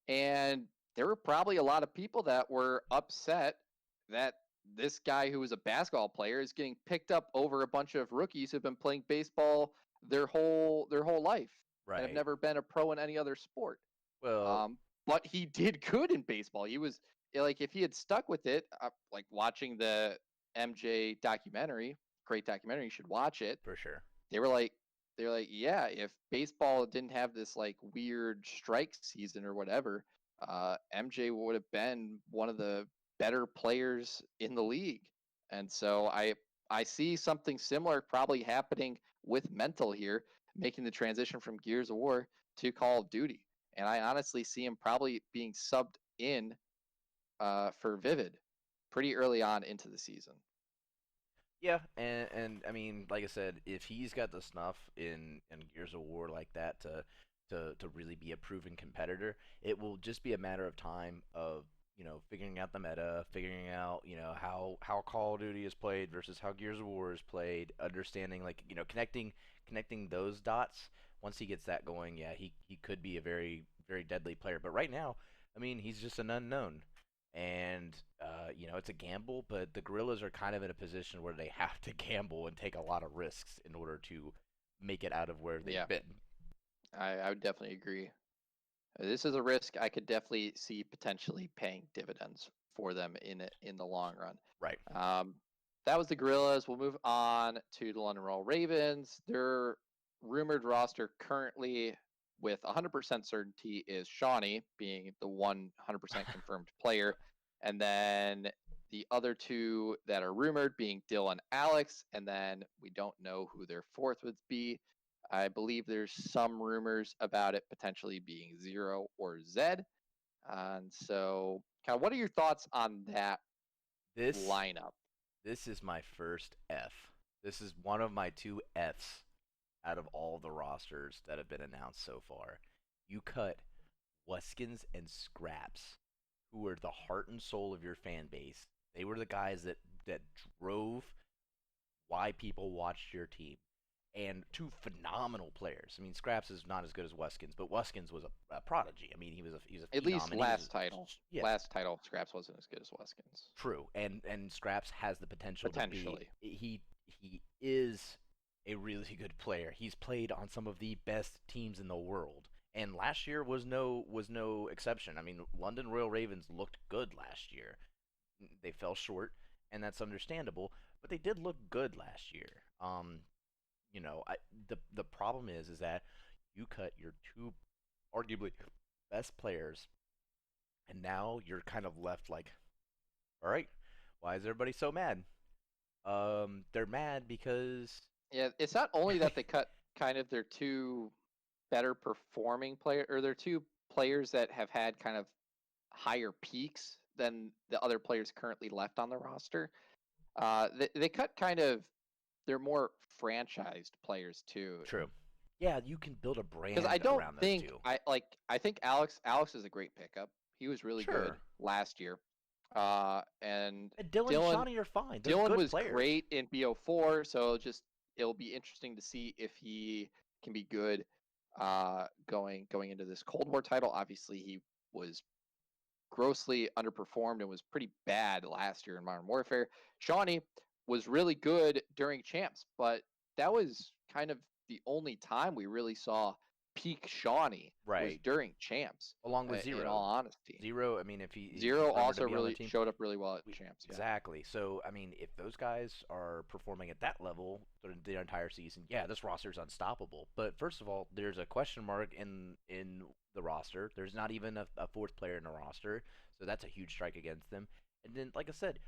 And there were probably a lot of people that were upset that this guy who was a basketball player is getting picked up over a bunch of rookies who've been playing baseball their whole life and have
Right.
never been a pro in any other sport.
Well,
Um, but he did good in baseball. He was like, if he had stuck with it, like watching the MJ documentary, great documentary, you should watch it.
for sure.
They were like, yeah, if baseball didn't have this like weird strike season or whatever, MJ would have been one of the better players in the league. And so I see something similar probably happening with Mental here, making the transition from Gears of War to Call of Duty. And I honestly see him probably being subbed in for Vivid pretty early on into the season.
Yeah, and I mean, like I said, if he's got the snuff in Gears of War like that to really be a proven competitor, it will just be a matter of time of figuring out the meta, figuring out how Call of Duty is played versus how Gears of War is played, understanding like connecting those dots. Once he gets that going, yeah, he could be a very very deadly player. But right now, I mean, he's just an unknown. And it's a gamble, but the Gorillas are kind of in a position where they have to gamble and take a lot of risks in order to make it out of where they've
Yeah,
been.
I would definitely agree. This is a risk I could definitely see potentially paying dividends for them in the long run.
Right.
Um, that was the Gorillas. We'll move on to the London Royal Ravens. Their rumored roster currently, with 100% certainty, is Shawnee being the 100% confirmed player, and then the other two that are rumored being Dill and Alex, and then we don't know who their fourth would be. I believe there's some rumors about it potentially being Zero or Zed. And so, kind of, what are your thoughts on that
This
lineup?
this is my first F. This is one of my two Fs out of all the rosters that have been announced so far. You cut Weskins and Scraps, who were the heart and soul of your fan base. They were the guys that drove why people watched your team. And two phenomenal players. I mean, Scraps is not as good as Weskins, but Weskins was a prodigy. I mean, he was a
At
phenom,
least
and he was yeah,
last title, Scraps wasn't as good as Weskins.
true. And Scraps has the potential to be
Potentially.
he is a really good player. He's played on some of the best teams in the world, and last year was no exception. I mean, London Royal Ravens looked good last year. They fell short, and that's understandable, but they did look good last year. The problem is that you cut your two arguably best players, and now you're kind of left like, all right, why is everybody so mad? They're mad because
Yeah, it's not only that they cut kind of their two better performing player or their two players that have had kind of higher peaks than the other players currently left on the roster. They cut kind of their more franchised players too.
True. Yeah, you can build a
Because I
brand
don't
around those
think
two.
I think Alex is a great pickup. He was really good
Sure.
last year. And
And Dylan and
Dylan
Shawnee are fine. They're
Dylan
good
was
players.
great in BO4, so it'll be interesting to see if he can be good going into this Cold War title. Obviously, he was grossly underperformed and was pretty bad last year in Modern Warfare. Shawnee was really good during champs, but that was kind of the only time we really saw peak Shawnee was
Right.
during champs.
Along with
In all
Zero.
honesty,
Zero, I mean, if he's
Zero
rumored to
also
be on the
really
team,
showed up really well at champs. Yeah.
exactly. So, I mean, if those guys are performing at that level their entire season, yeah, this roster's unstoppable. But first of all, there's a question mark in the roster. There's not even a fourth player in the roster, so that's a huge strike against them. And then, like I said,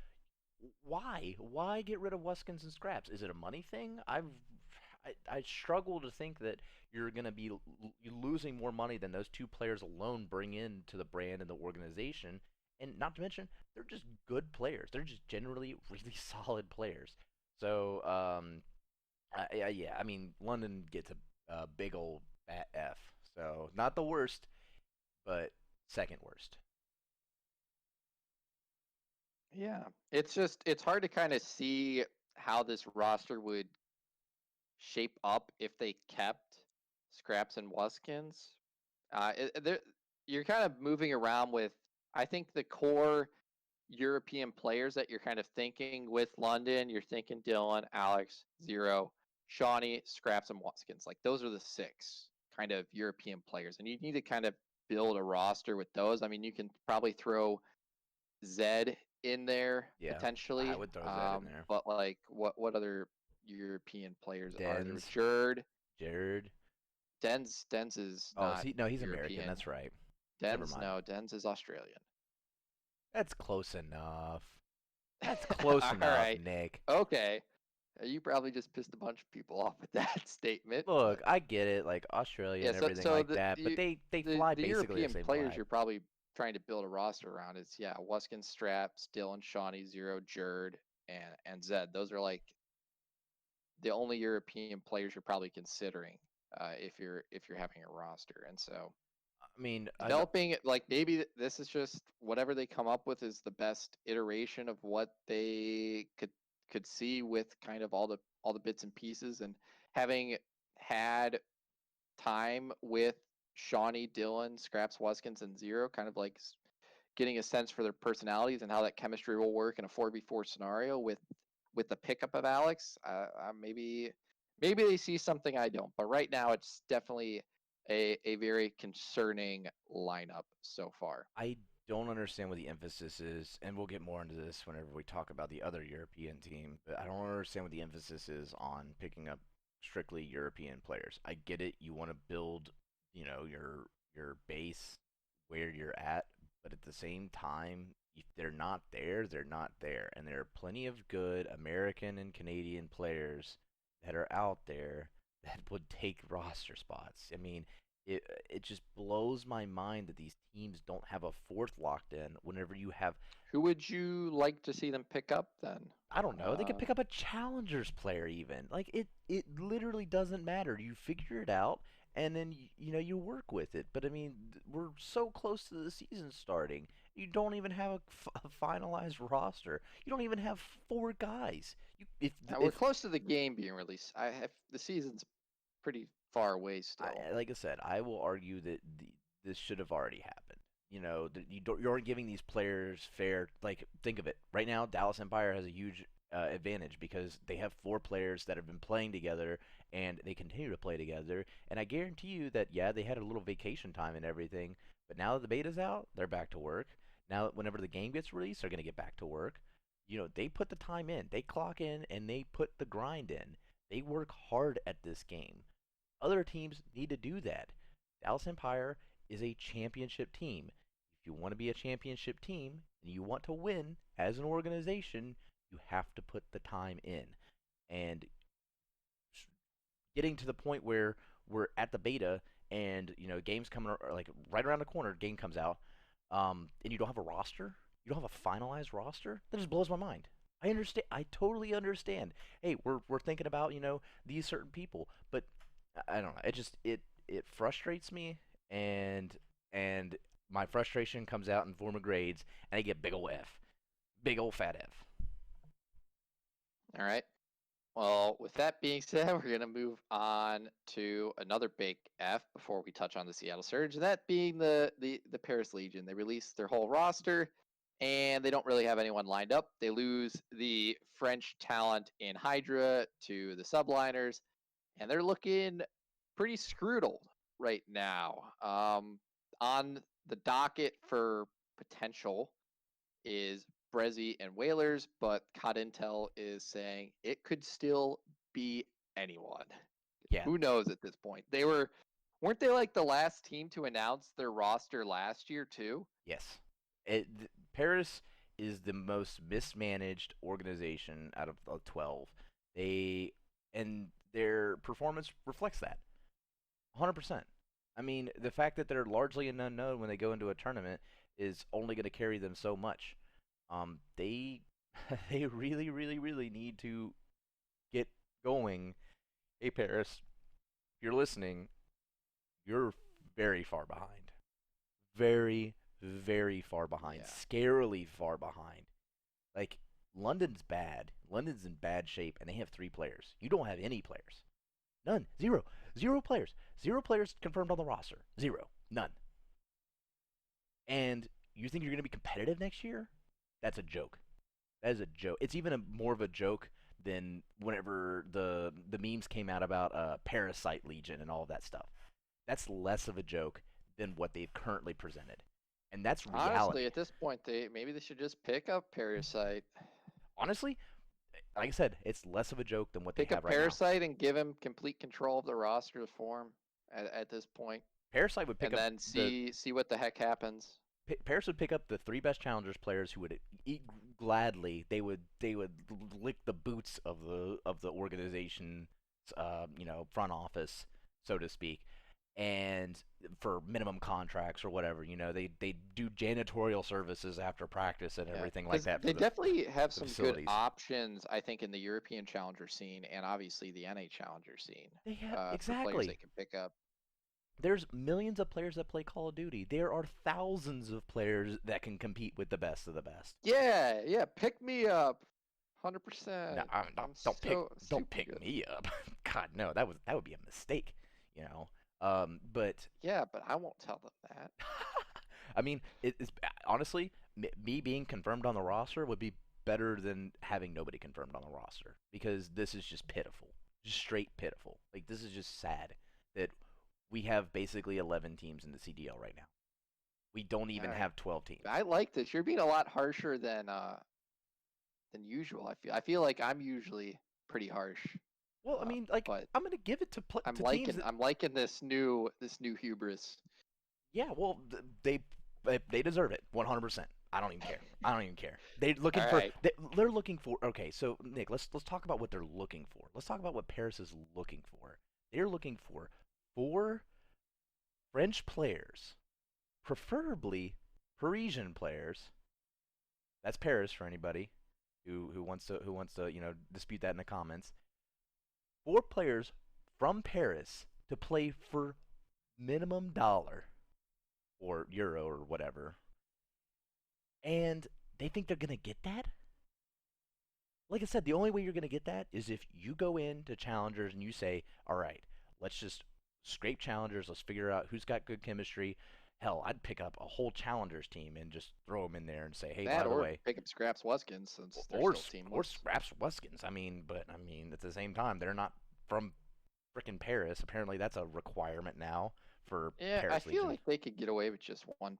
why get rid of Wuskins and Scraps? Is it a money thing? I struggle to think that you're going to be losing more money than those two players alone bring in to the brand and the organization. And not to mention, they're just good players. They're just generally really solid players. So, yeah, I mean, London gets a big old fat F. So, not the worst, but second worst.
Yeah. It's hard to kind of see how this roster would shape up if they kept Scraps and Wuskins. You're kind of moving around with, I think, the core European players that you're kind of thinking with London. You're thinking Dylan, Alex, Zero, Shawnee, Scraps, and Wuskins. Like those are the six kind of European players, and you need to kind of build a roster with those. I mean, you can probably throw Zed in there
Yeah, I
potentially,
would throw Zed in there.
but like what other European players are there?
Dens,
Jerd,
Jared.
Dens is
Oh,
not
no, he's American.
European.
That's right. Never
Dens
mind.
no, Dens is Australian.
That's close enough. That's close
All
enough,
right,
Nick.
okay. You probably just pissed a bunch of people off with that statement,
Look,
but
I get it, like Australia
yeah.
and
So
everything
so
like that, but they
the
fly
the
basically the
European
same
players
flag.
you're probably trying to build a roster around is yeah, Wuskin, Straps, Dylan, Shawnee, Zero, Jerd, and Zed. Those are like the only European players you're probably considering if you're having a roster. And so
I mean,
developing like maybe this is just whatever they come up with is the best iteration of what they could see with kind of all the bits and pieces, and having had time with Shawnee, Dylan, Scraps, Wuskins, and Zero, kind of like getting a sense for their personalities and how that chemistry will work in a 4v4 scenario with the pickup of Alex. Maybe they see something I don't, but right now it's definitely a very concerning lineup so far.
I don't understand what the emphasis is, and we'll get more into this whenever we talk about the other European team. But I don't understand what the emphasis is on picking up strictly European players. I get it; you want to build, your base where you're at, but at the same time, if they're not there, they're not there, and there are plenty of good American and Canadian players that are out there that would take roster spots. I mean, it just blows my mind that these teams don't have a fourth locked in whenever you have,
Who would you like to see them pick up then?
I don't know, they could pick up a challengers player even. Like it literally doesn't matter. You figure it out and then you work with it. But I mean, we're so close to the season starting. You don't even have a finalized roster. You don't even have four guys. You
We're
if
close to the game being released. I have the season's pretty far away still.
like I said, I will argue that this should have already happened. That you aren't giving these players fair. Like, think of it. Right now, Dallas Empire has a huge advantage because they have four players that have been playing together and they continue to play together. And I guarantee you that yeah, they had a little vacation time and everything, but now that the beta's out, they're back to work. Now, whenever the game gets released, they're gonna get back to work. They put the time in, they clock in, and they put the grind in. They work hard at this game. Other teams need to do that. Dallas Empire is a championship team. If you want to be a championship team and you want to win as an organization, you have to put the time in. And getting to the point where we're at the beta and games coming like right around the corner, game comes out, and you don't have a roster, you don't have a finalized roster, that just blows my mind. I understand. I totally understand. Hey, we're thinking about these certain people, but I don't know. It frustrates me, and my frustration comes out in form of grades, and I get big ol' F, big ol' fat F.
All right. Well, with that being said, we're going to move on to another big F before we touch on the Seattle Surge, and that being the Paris Legion. They released their whole roster, and they don't really have anyone lined up. They lose the French talent in Hydra to the Subliners, and they're looking pretty screwed right now. On the docket for potential is Brezzy and Whalers, but COD Intel is saying it could still be anyone.
Yeah.
Who knows at this point? Weren't they like the last team to announce their roster last year too?
Yes. Paris is the most mismanaged organization out of the 12. They and their performance reflects that 100%. I mean, the fact that they're largely an unknown when they go into a tournament is only going to carry them so much. They they really, really, really need to get going. Hey, Paris, if you're listening, you're very far behind. Very, very far behind.
Yeah.
Scarily far behind. Like, London's bad. London's in bad shape, and they have 3 players. You don't have any players. None. Zero. 0 players. 0 players confirmed on the roster. Zero. None. And you think you're going to be competitive next year? That's a joke. That is a joke. It's even more of a joke than whenever the memes came out about Parasite Legion and all of that stuff. That's less of a joke than what they've currently presented, and that's
Honestly,
reality.
at this point, maybe they should just pick up Parasite.
Honestly, like I said, it's less of a joke than what they
Pick
have
up
right now.
Parasite and give him complete control of the roster to form at this point,
Parasite would pick
and
up
then see what the heck happens.
Paris would pick up the 3 best challengers players who would eat gladly. They would lick the boots of the organization's front office, so to speak, and for minimum contracts or whatever. They do janitorial services after practice and
Yeah,
everything like
because
that
they
for
definitely have
the
some good
facilities.
options, I think, in the European Challenger scene and obviously the NA Challenger scene
They have
for players they
exactly.
can pick up.
There's millions of players that play Call of Duty. There are thousands of players that can compete with the best of the best.
Yeah, yeah, pick me up,
No,
100%.
don't
I'm
don't pick
so
don't
super
pick
good.
me up. God, no, that would be a mistake, you know. But
Yeah, but I won't tell them that.
I mean, it's honestly me being confirmed on the roster would be better than having nobody confirmed on the roster because this is just pitiful, just straight pitiful. Like this is just sad that we have basically 11 teams in the CDL right now. We don't
All
even
right,
have 12 teams.
I like this. You're being a lot harsher than usual. I feel like I'm usually pretty harsh,
Well, I mean, like
but
I'm gonna give it to
I'm
to teams
liking
that
I'm liking this new hubris.
yeah, well, they deserve it 100%. I don't even care. I don't even care.
All right.
They're looking for okay. So Nick, let's talk about what they're looking for. Let's talk about what Paris is looking for. They're looking for 4 French players, preferably Parisian players. That's Paris for anybody who wants to dispute that in the comments. 4 players from Paris to play for minimum dollar or euro or whatever, and they think they're going to get that? Like I said, the only way you're going to get that is if you go into challengers and you say, all right, let's just scrape challengers. Let's figure out who's got good chemistry. Hell, I'd pick up a whole challengers team and just throw them in there and say, hey,
That
by the
or
way,
pick up Scraps Weskins since they're
or
still
or
teamless.
scraps Weskins. But at the same time, they're not from frickin' Paris. Apparently, that's a requirement now for
Yeah, I
Paris
feel
Legion.
like they could get away with just one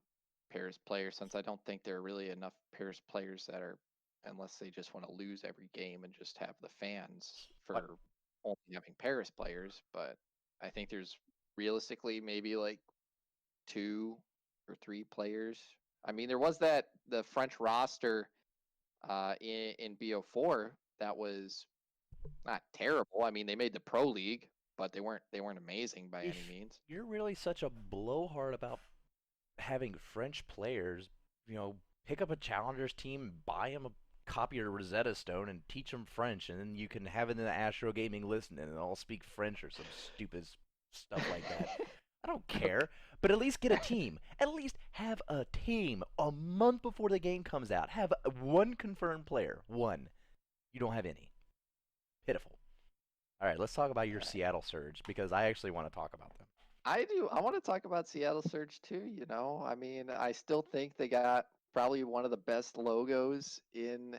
Paris player since I don't think there are really enough Paris players that are, unless they just want to lose every game and just have the fans
What?
for only having Paris players. But I think there's realistically maybe like 2 or 3 players. I mean, there was the French roster in BO4 that was not terrible. I mean, they made the Pro League. but they weren't amazing by
If
any means.
you're really such a blowhard about having French players, pick up a Challengers team, buy them a copy of Rosetta Stone, and teach them French, and then you can have it in the Astro Gaming listen, and all speak French or some stupid stuff like that. I don't care, but at least get a team. At least have a team a month before the game comes out. Have one confirmed player. One. You don't have any. Pitiful. All right, let's talk about your
All right.
Seattle Surge because I actually want to talk about them.
I do. I want to talk about Seattle Surge too. I mean, I still think they got probably one of the best logos in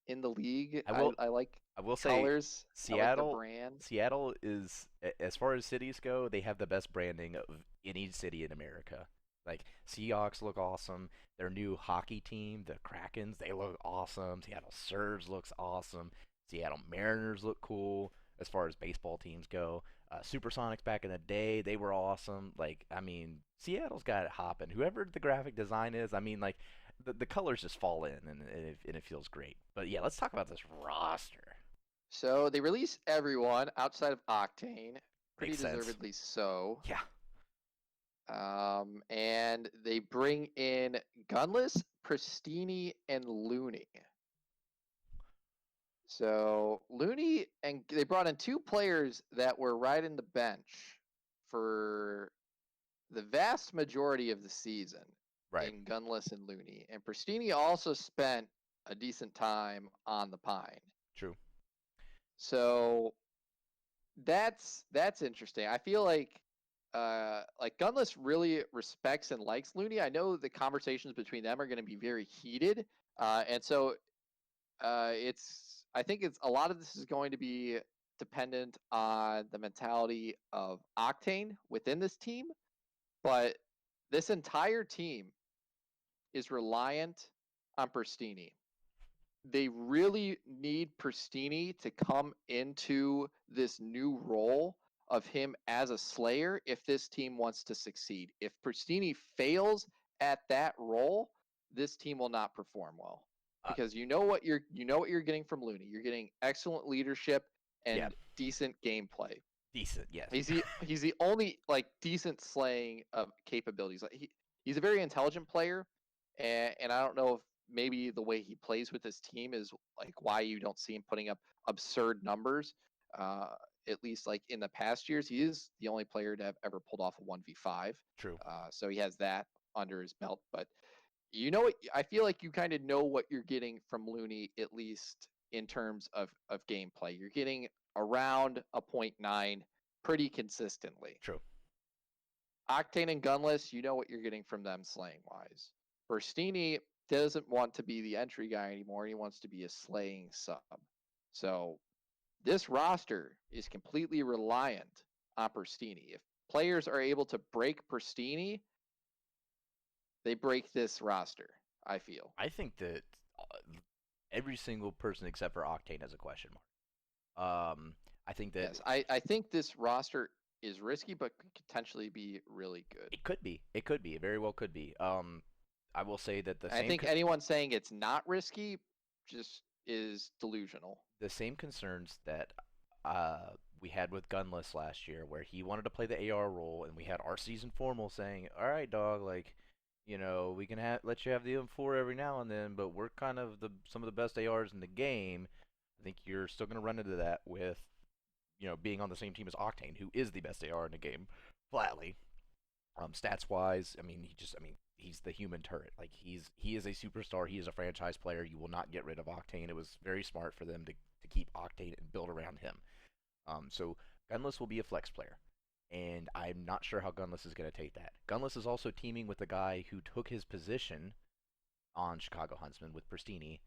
the league.
I
I
will
I like
I will
the
say
colors. I like the
Seattle
brand.
Seattle is as far as cities go, they have the best branding of any city in America. Like Seahawks look awesome. Their new hockey team, the Krakens, they look awesome. Seattle Surge looks awesome. Seattle Mariners look cool as far as baseball teams go. Supersonics back in the day, they were awesome. Like, I mean, Seattle's got it hopping. Whoever the graphic design is, I mean, like, the colors just fall in and it feels great. But yeah, let's talk about this roster.
So they release everyone outside of Octane, pretty
Makes sense.
deservedly so.
Yeah,
And they bring in Gunless, Pristini, and Looney. So Looney and they brought in two players that were riding the bench for the vast majority of the season
right.
in Gunless and Looney. And Pristini also spent a decent time on the Pine.
True.
So that's interesting. I feel like Gunless really respects and likes Looney. I know the conversations between them are going to be very heated. And so I think it's a lot of this is going to be dependent on the mentality of Octane within this team, but this entire team is reliant on Pristini. They really need Pristini to come into this new role of him as a slayer if this team wants to succeed. If Pristini fails at that role, this team will not perform well.
Uh,
Because you know what you're getting from Looney. You're getting excellent leadership
yeah,
and decent gameplay.
decent. Yes.
He's the only like decent slaying capabilities. Like he's a very intelligent player, and I don't know if maybe the way he plays with his team is like why you don't see him putting up absurd numbers. Uh, at least like in the past years, he is the only player to have ever pulled off a 1v5.
True.
So he has that under his belt. But you know what? I feel like you kind of know what you're getting from Looney, at least in terms of gameplay. You're getting around a point 0.9 pretty consistently.
True.
Octane and Gunless, you know what you're getting from them slaying wise. Burstini doesn't want to be the entry guy anymore. He wants to be a slaying sub. So this roster is completely reliant on Burstini. If players are able to break Burstini, they break this roster, I feel.
I think that every single person except for Octane has a question mark. I think that
Yes, I think this roster is risky, but could potentially be really good.
it could be. It could be. It very well could be. I will say that
I think anyone saying it's not risky just is delusional.
the same concerns that we had with Gunless last year, where he wanted to play the AR role, and we had our season formal saying, "All right, dog, like, we can let you have the M4 every now and then, but we're kind of some of the best ARs in the game." I think you're still going to run into that with, being on the same team as Octane, who is the best AR in the game, flatly. Stats wise, he's the human turret. Like he is a superstar. He is a franchise player. You will not get rid of Octane. It was very smart for them to keep Octane and build around him. So Gunless will be a flex player, and I'm not sure how Gunless is going to take that. Gunless is also teaming with the guy who took his position on Chicago Huntsman with Pristini,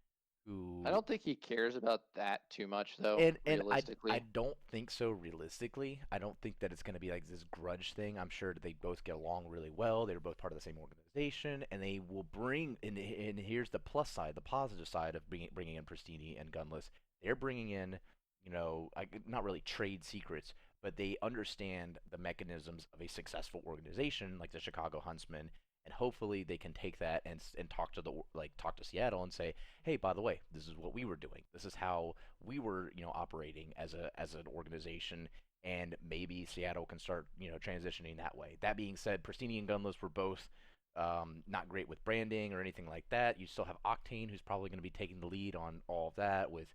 who
I don't think he cares about that too much, though.
and I
Realistically,
don't think so realistically. I don't think that it's going to be like this grudge thing. I'm sure that they both get along really well. They were both part of the same organization, and they will bring. And here's the plus side, the positive side of bringing in Pristini and Gunless. They're bringing in, not really trade secrets, but they understand the mechanisms of a successful organization like the Chicago Huntsmen, and hopefully they can take that and talk to Seattle and say, hey, by the way, this is what we were doing. This is how we were, operating as an organization, and maybe Seattle can start, transitioning that way. That being said, Pristini and Gunless were both not great with branding or anything like that. You still have Octane, who's probably going to be taking the lead on all of that with,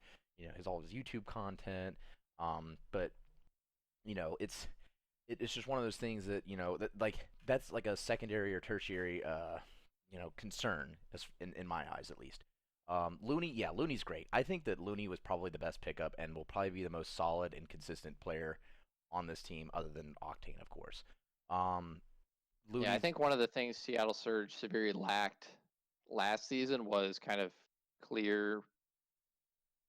all of his YouTube content. But it's just one of those things that that's like a secondary or tertiary concern in my eyes at least. Looney, yeah, Looney's great. I think that Looney was probably the best pickup and will probably be the most solid and consistent player on this team, other than Octane, of course. Um,
Yeah, I
Looney's
think one of the things Seattle Surge severely lacked last season was kind of clear,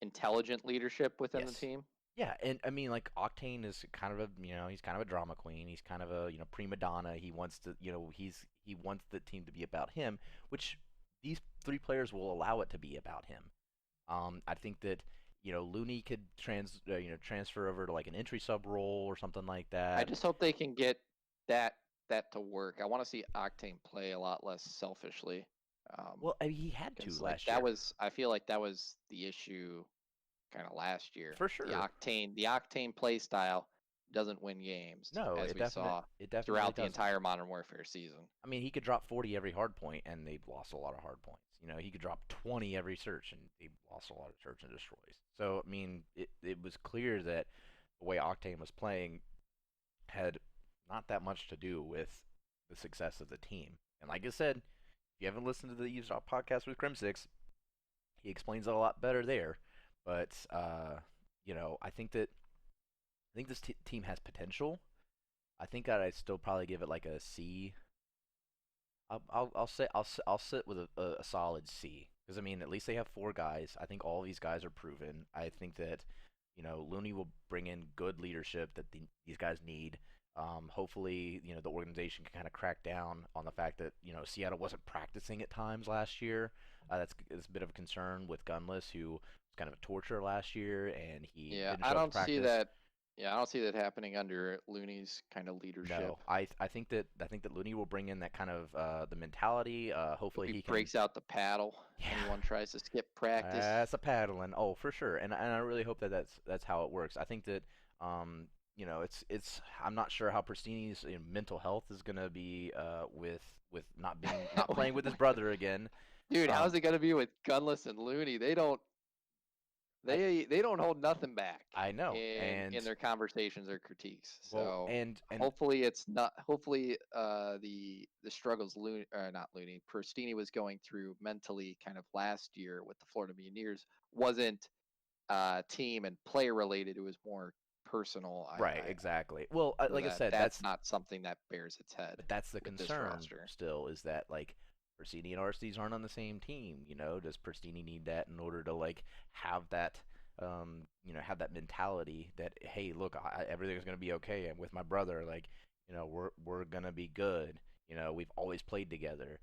intelligent leadership within the
Yes.
team.
Yeah, and I mean, like Octane is kind of a, he's kind of a drama queen. He's kind of a, prima donna. He wants to, he wants the team to be about him, which these three players will allow it to be about him. I think that, Looney could transfer over to like an entry sub role or something like
I
that.
just hope they can get that that to work. I want to see Octane play a lot less selfishly.
Well, I mean, he had to
Because like
last
that
year,
was, I feel like that was the issue kind of last year.
for
The
sure.
Octane play style doesn't win games,
No,
as we saw
it definitely
throughout the
doesn't.
entire Modern Warfare season.
I mean, he could drop 40 every hard point, and they've lost a lot of hard points. He could drop 20 every search, and they've lost a lot of search and destroys. So, I mean, it was clear that the way Octane was playing had not that much to do with the success of the team. And like I said, if you haven't listened to the Eavesdrop podcast with Crim6, he explains it a lot better there. But, I think this team has potential. I think that I'd still probably give it like a C. I'll sit with a solid C, because I mean, at least they have four guys. I think all these guys are proven. I think that Looney will bring in good leadership that these guys need. Hopefully, the organization can kind of crack down on the fact that Seattle wasn't practicing at times last year. That's a bit of a concern with Gunless, who was kind of a torture last year, and he
Yeah,
didn't
I
show up to
don't see
practice.
that. Yeah, I don't see that happening under Looney's kind of leadership.
No, I think that Looney will bring in that kind of the mentality.
Hope
Hopefully
he
he can.
breaks out the paddle.
Yeah,
Anyone tries to skip practice.
that's a paddling. Oh, for sure. And I really hope that that's how it works. I think that it's I'm not sure how Pristini's mental health is gonna be with not playing with his brother again.
Dude, how's
Um,
it gonna be with Gunless and Looney? They don't
I
they don't hold nothing back
I know,
in
and
their conversations or critiques.
well,
So
and
hopefully it's not. Hopefully the struggles Looney not Looney Pristini was going through mentally kind of last year with the Florida Mutineers wasn't team and player related. It was more personal.
right, exactly. Well,
So
like I said,
that's not something that bears its head
but that's the
with this
concern
roster.
still, is that like Pristini and Aristides aren't on the same team. Does Pristini need that in order to like have that have that mentality that, hey, look, everything's gonna be okay, and with my brother, like, we're gonna be good. We've always played together.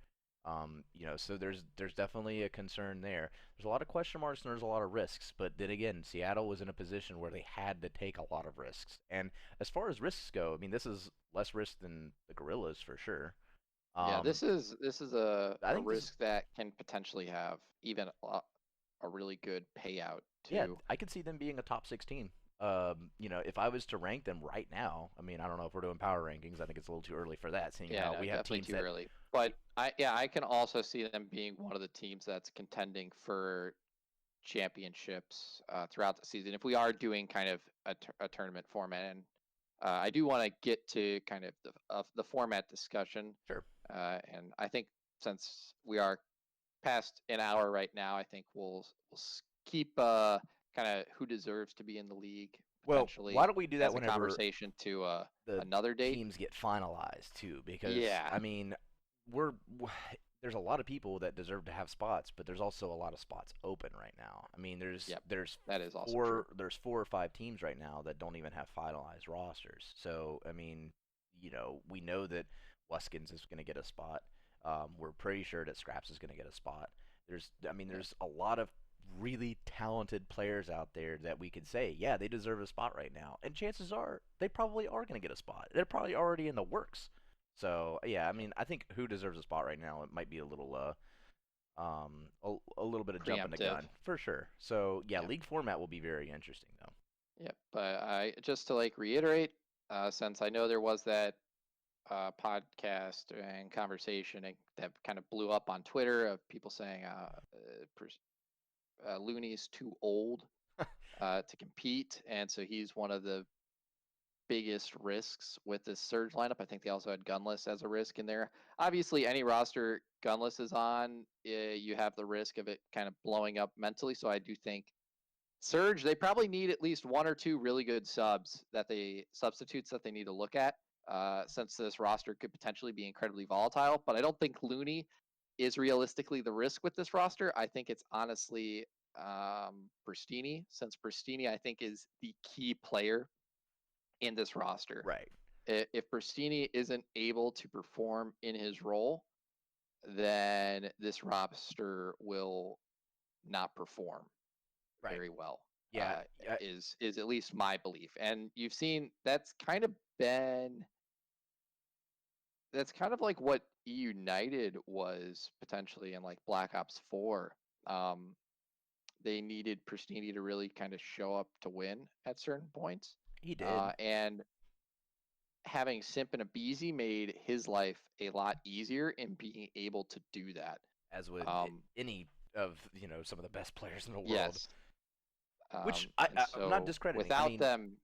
So there's definitely a concern there. There's a lot of question marks and there's a lot of risks, but then again, Seattle was in a position where they had to take a lot of risks. And as far as risks go, I mean, this is less risk than the Gorillas for sure.
Yeah,
Um,
this is
I
a
think this is,
risk that can potentially have even a really good payout
yeah,
too.
I could see them being a top 16. If I was to rank them right now, I mean, I don't know if we're doing power rankings. I think it's a little too early for that, seeing
Yeah,
how
no,
we have
definitely
teams
too
that,
early. But I can also see them being one of the teams that's contending for championships throughout the season. If we are doing kind of a tournament format, and I do want to get to kind of the format discussion,
sure.
and I think since we are past an hour right now, I think we'll keep kind of who deserves to be in the league
Well, why
potentially
don't we do that
as a
whenever
conversation to
the
another date.
teams get finalized too? Because
Yeah.
I mean, we're there's a lot of people that deserve to have spots, but there's also a lot of spots open right now. I mean,
Yep. That is also true.
there's 4 or 5 teams right now that don't even have finalized rosters. So I mean, we know that Weskins is going to get a spot. We're pretty sure that Scraps is going to get a spot.
Yeah.
There's a lot of really talented players out there that we could say, yeah, they deserve a spot right now. And chances are they probably are going to get a spot. They're probably already in the works. So, yeah, I mean, I think who deserves a spot right now, it might be a little a little bit of jumping the
Preemptive.
gun for sure. So, yeah,
Yep.
league format will be very interesting though.
Yeah, but I just to like reiterate, since I know there was that podcast and conversation that kind of blew up on Twitter of people saying Looney's too old to compete, and so he's one of the biggest risks with this Surge lineup. I think they also had Gunless as a risk in there. Obviously, any roster Gunless is on, you have the risk of it kind of blowing up mentally. So I do think Surge, they probably need at least one or two really good substitutes that they need to look at, since this roster could potentially be incredibly volatile. But I don't think Looney is realistically the risk with this roster. I think it's honestly Pristini, since Pristini I think is the key player in this roster.
Right.
If Pristini isn't able to perform in his role, then this roster will not perform
Right.
very well.
Yeah.
Is at least my belief, and you've seen that's kind of been that's kind of like what E United was potentially in like Black Ops 4. Um, they needed Pristini to really kind of show up to win at certain points,
He did.
and having Simp and Abizi made his life a lot easier in being able to do that.
As would
Um,
any of some of the best players in the world.
yes,
Which
and
I'm not
so
discrediting. I
without
mean,
them,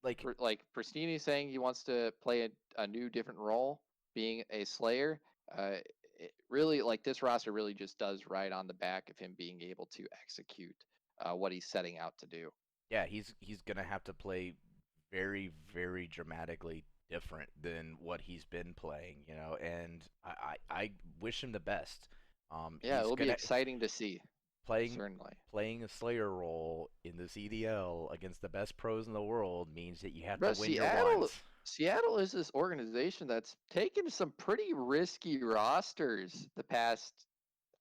like,
like Pristini saying he wants to play a new different role, being a Slayer, it really like this roster really just does right on the back of him being able to execute what he's setting out to do.
yeah, he's gonna have to play very, very dramatically different than what he's been playing, and I wish him the best.
Yeah, it
He's
will be
gonna
exciting to see,
playing
certainly.
playing a Slayer role in the CDL against the best pros in the world means that you have to
Bro,
win your
Seattle
ones.
Seattle is this organization that's taken some pretty risky rosters the past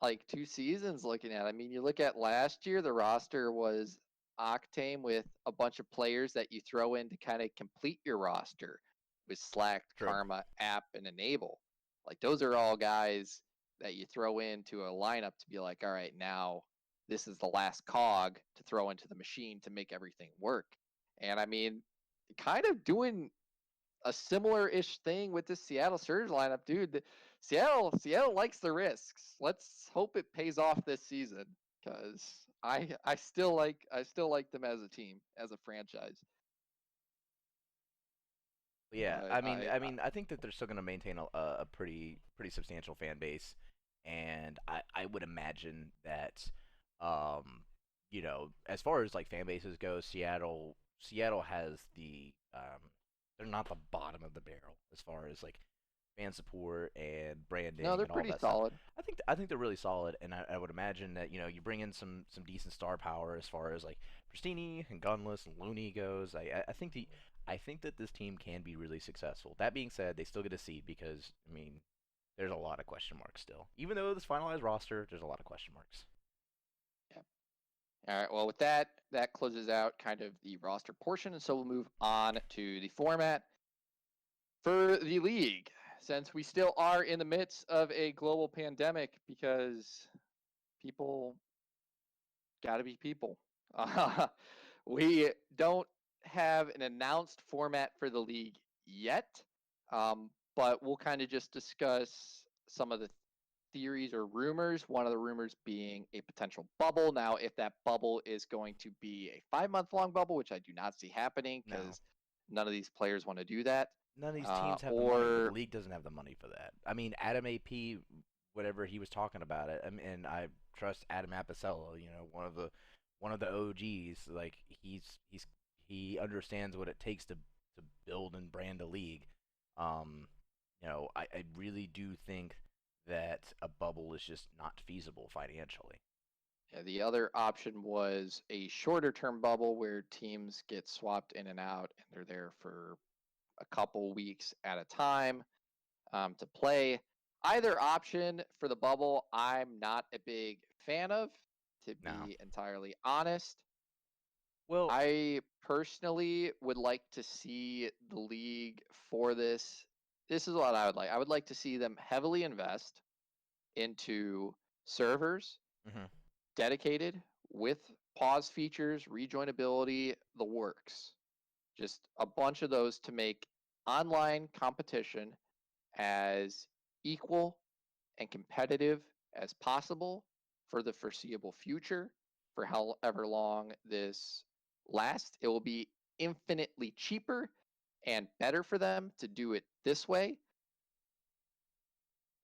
like 2 seasons looking at. I mean, you look at last year, the roster was Octane with a bunch of players that you throw in to kind of complete your roster with Slack,
True.
Karma, App, and Enable. Like those are all guys that you throw into a lineup to be like, all right, now this is the last cog to throw into the machine to make everything work. And I mean, kind of doing a similar-ish thing with this Seattle Surge lineup, dude. Seattle likes the risks. Let's hope it pays off this season, because I still like them as a team, as a franchise.
Yeah,
But
I think that they're still going to maintain a pretty substantial fan base, and I would imagine that, as far as like fan bases go, Seattle has they're not the bottom of the barrel as far as like fan support and
no,
branding
they're
and all
pretty
that stuff.
solid.
I think they're really solid, and I would imagine that you bring in some decent star power as far as like Pristini and Gunless and Looney goes. I think that this team can be really successful. That being said, they still get a seed because there's a lot of question marks still. Even though this finalized roster, there's a lot of question marks.
Yeah. All right. Well, with that closes out kind of the roster portion, and so we'll move on to the format for the league, since we still are in the midst of a global pandemic, because people got to be people. Uh, we don't have an announced format for the league yet, but we'll kind of just discuss some of the theories or rumors. One of the rumors being a potential bubble. Now, if that bubble is going to be a 5 month long bubble, which I do not see happening
No,
because none of these players want to do that,
none of these teams have the money. The
or
league doesn't have the money for that. I mean, Adam AP, whatever he was talking about it, and I trust Adam Apicella. One of the OGs. Like he understands what it takes to build and brand a league. Um, I really do think that a bubble is just not feasible financially.
yeah, the other option was a shorter term bubble where teams get swapped in and out and they're there for a couple weeks at a time to play. Either option for the bubble, I'm not a big fan of, to
No.
be entirely honest.
Well,
I personally would like to see the league for this. This is what I would like. I would like to see them heavily invest into servers
mhm.
dedicated with pause features, rejoinability, the works. Just a bunch of those to make online competition as equal and competitive as possible for the foreseeable future, for however long this lasts. It will be infinitely cheaper and better for them to do it this way.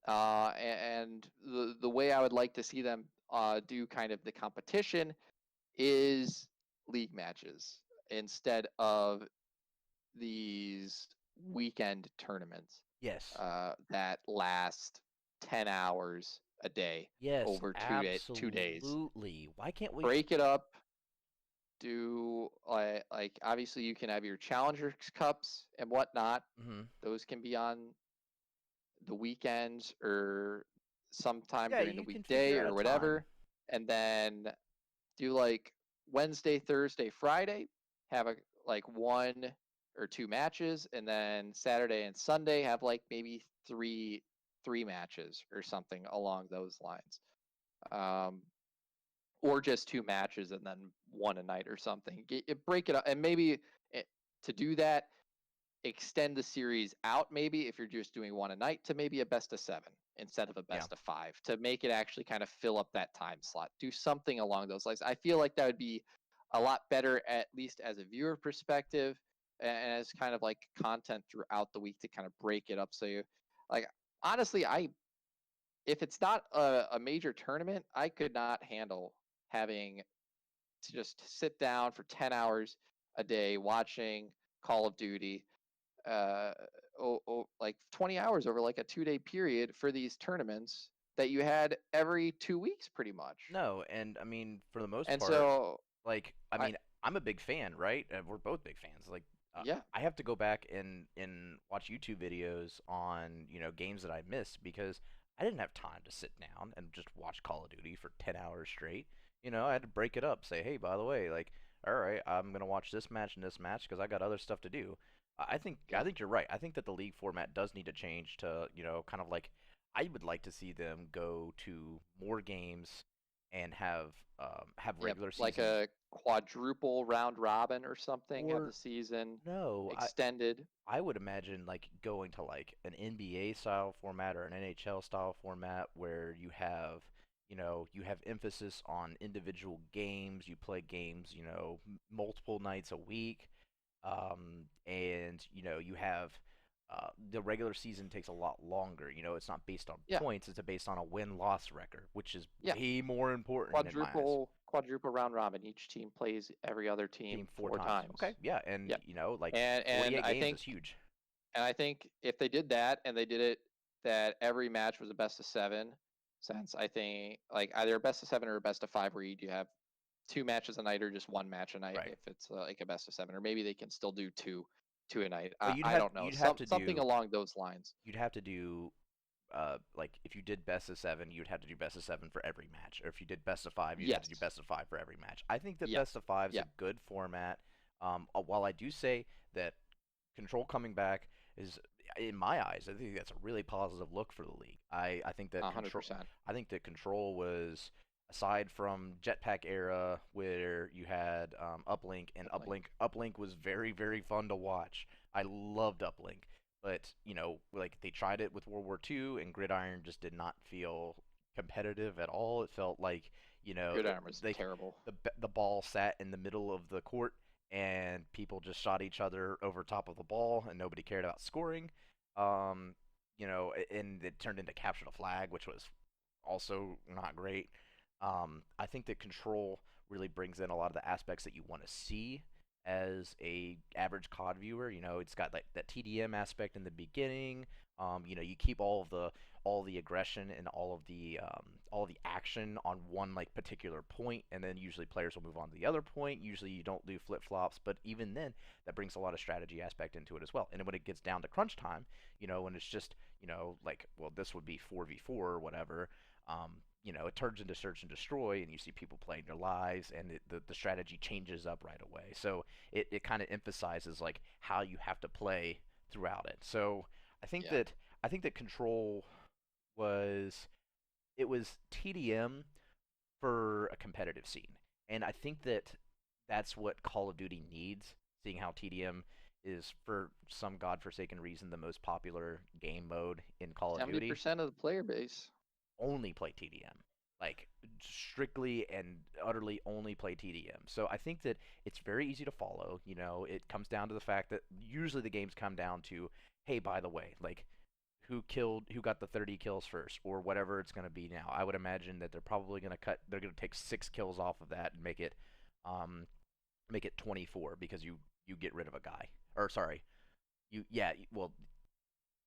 And the way I would like to see them do kind of the competition is league matches instead of these weekend tournaments
Yes.
that last 10 hours a day
Yes,
over 2 days.
absolutely. Why can't we?
Break it up. Do like obviously you can have your Challengers Cups and whatnot.
Mhm.
Those can be on the weekends or sometime
Yeah,
during the
you can figure
weekday
out a
or
time.
whatever. And then do like Wednesday, Thursday, Friday, have a like 1 or 2 matches, and then Saturday and Sunday have like maybe three matches or something along those lines. Um, or just 2 matches and then one a night or something. Break it up, and maybe to do that, extend the series out. Maybe if you're just doing one a night, to maybe a best of 7 instead of a
Yeah.
best of 5, to make it actually kind of fill up that time slot. Do something along those lines. I feel like that would be a lot better, at least as a viewer perspective, and as kind of like content throughout the week to kind of break it up. So you, like, honestly, if it's not a major tournament, I could not handle having to just sit down for 10 hours a day watching Call of Duty, uh, like 20 hours over like a 2 day period for these tournaments that you had every 2 weeks pretty much.
No, and I mean, for the most
And
part,
so
like, I
I,
mean, I'm a big fan, right? We're both big fans. Like,
yeah,
I have to go back and watch YouTube videos on, games that I missed because I didn't have time to sit down and just watch Call of Duty for 10 hours straight. I had to break it up, say, hey, by the way, like, all right, I'm gonna watch this match and this match because I got other stuff to do. I
yeah,
think you're right. I think that the league format does need to change to, kind of like I would like to see them go to more games and have
yep,
regular
like
season.
a quadruple round robin or something. Have
Or
the season
no,
extended.
I would imagine like going to like an NBA style format or an NHL style format where you have emphasis on individual games. You play games, multiple nights a week, and you have the regular season takes a lot longer. It's not based on
Yeah,
points; it's based on a win-loss record, which is
yeah,
way more important in my eyes.
quadruple round robin. Each team plays every other
Team
team
four
four
times.
times.
Okay, yeah, and
Yep.
like
And
48
I
games
think
is huge.
if they did that and they did it that every match was a best of 7, since I think like either a best of 7 or a best of 5 where you do have 2 matches a night or just 1 match a night
Right.
if it's like a best of 7, or maybe they can still do two a night.
Well,
I don't know, something along those lines.
you'd have to do like if you did best of 7, you'd have to do best of 7 for every match. Or if you did best of 5, you'd have to do
Yes.
best of 5 for every match. I think that
Yeah.
best of 5 is a
Yeah.
good format. While I do say that Control coming back is, in my eyes, I think that's a really positive look for the league.
A 100%.
I think that Control was, aside from Jetpack era where you had Uplink, and
Like,
Uplink was very very fun to watch. I loved Uplink, but like they tried it with World War II, and Gridiron just did not feel competitive at all. It felt like
Gridiron was terrible.
the ball sat in the middle of the court and people just shot each other over top of the ball and nobody cared about scoring. Um, and it turned into capture the flag, which was also not great. I think that Control really brings in a lot of the aspects that you want to see as a average COD viewer. It's got like that TDM aspect in the beginning. You keep all the aggression and all the action on one like particular point, and then usually players will move on to the other point. Usually you don't do flip flops, but even then, that brings a lot of strategy aspect into it as well. And when it gets down to crunch time, when it's just like, well, this would be 4v4 or whatever. It turns into search and destroy, and you see people playing their lives, and the strategy changes up right away. So it kind of emphasizes like how you have to play throughout it. So I think
Yeah.
that I think that Control was it was TDM for a competitive scene. And I think that that's what Call of Duty needs, seeing how TDM is, for some godforsaken reason, the most popular game mode in Call of Duty.
70% of the player base.
Only play TDM. Like, strictly and utterly only play TDM. So I think that it's very easy to follow. It comes down to the fact that usually the games come down to, hey, by the way, like, who got the 30 kills first, or whatever it's going to be now. I would imagine that they're going to take 6 kills off of that and um make it 24, because you get rid of a guy. Or sorry, well,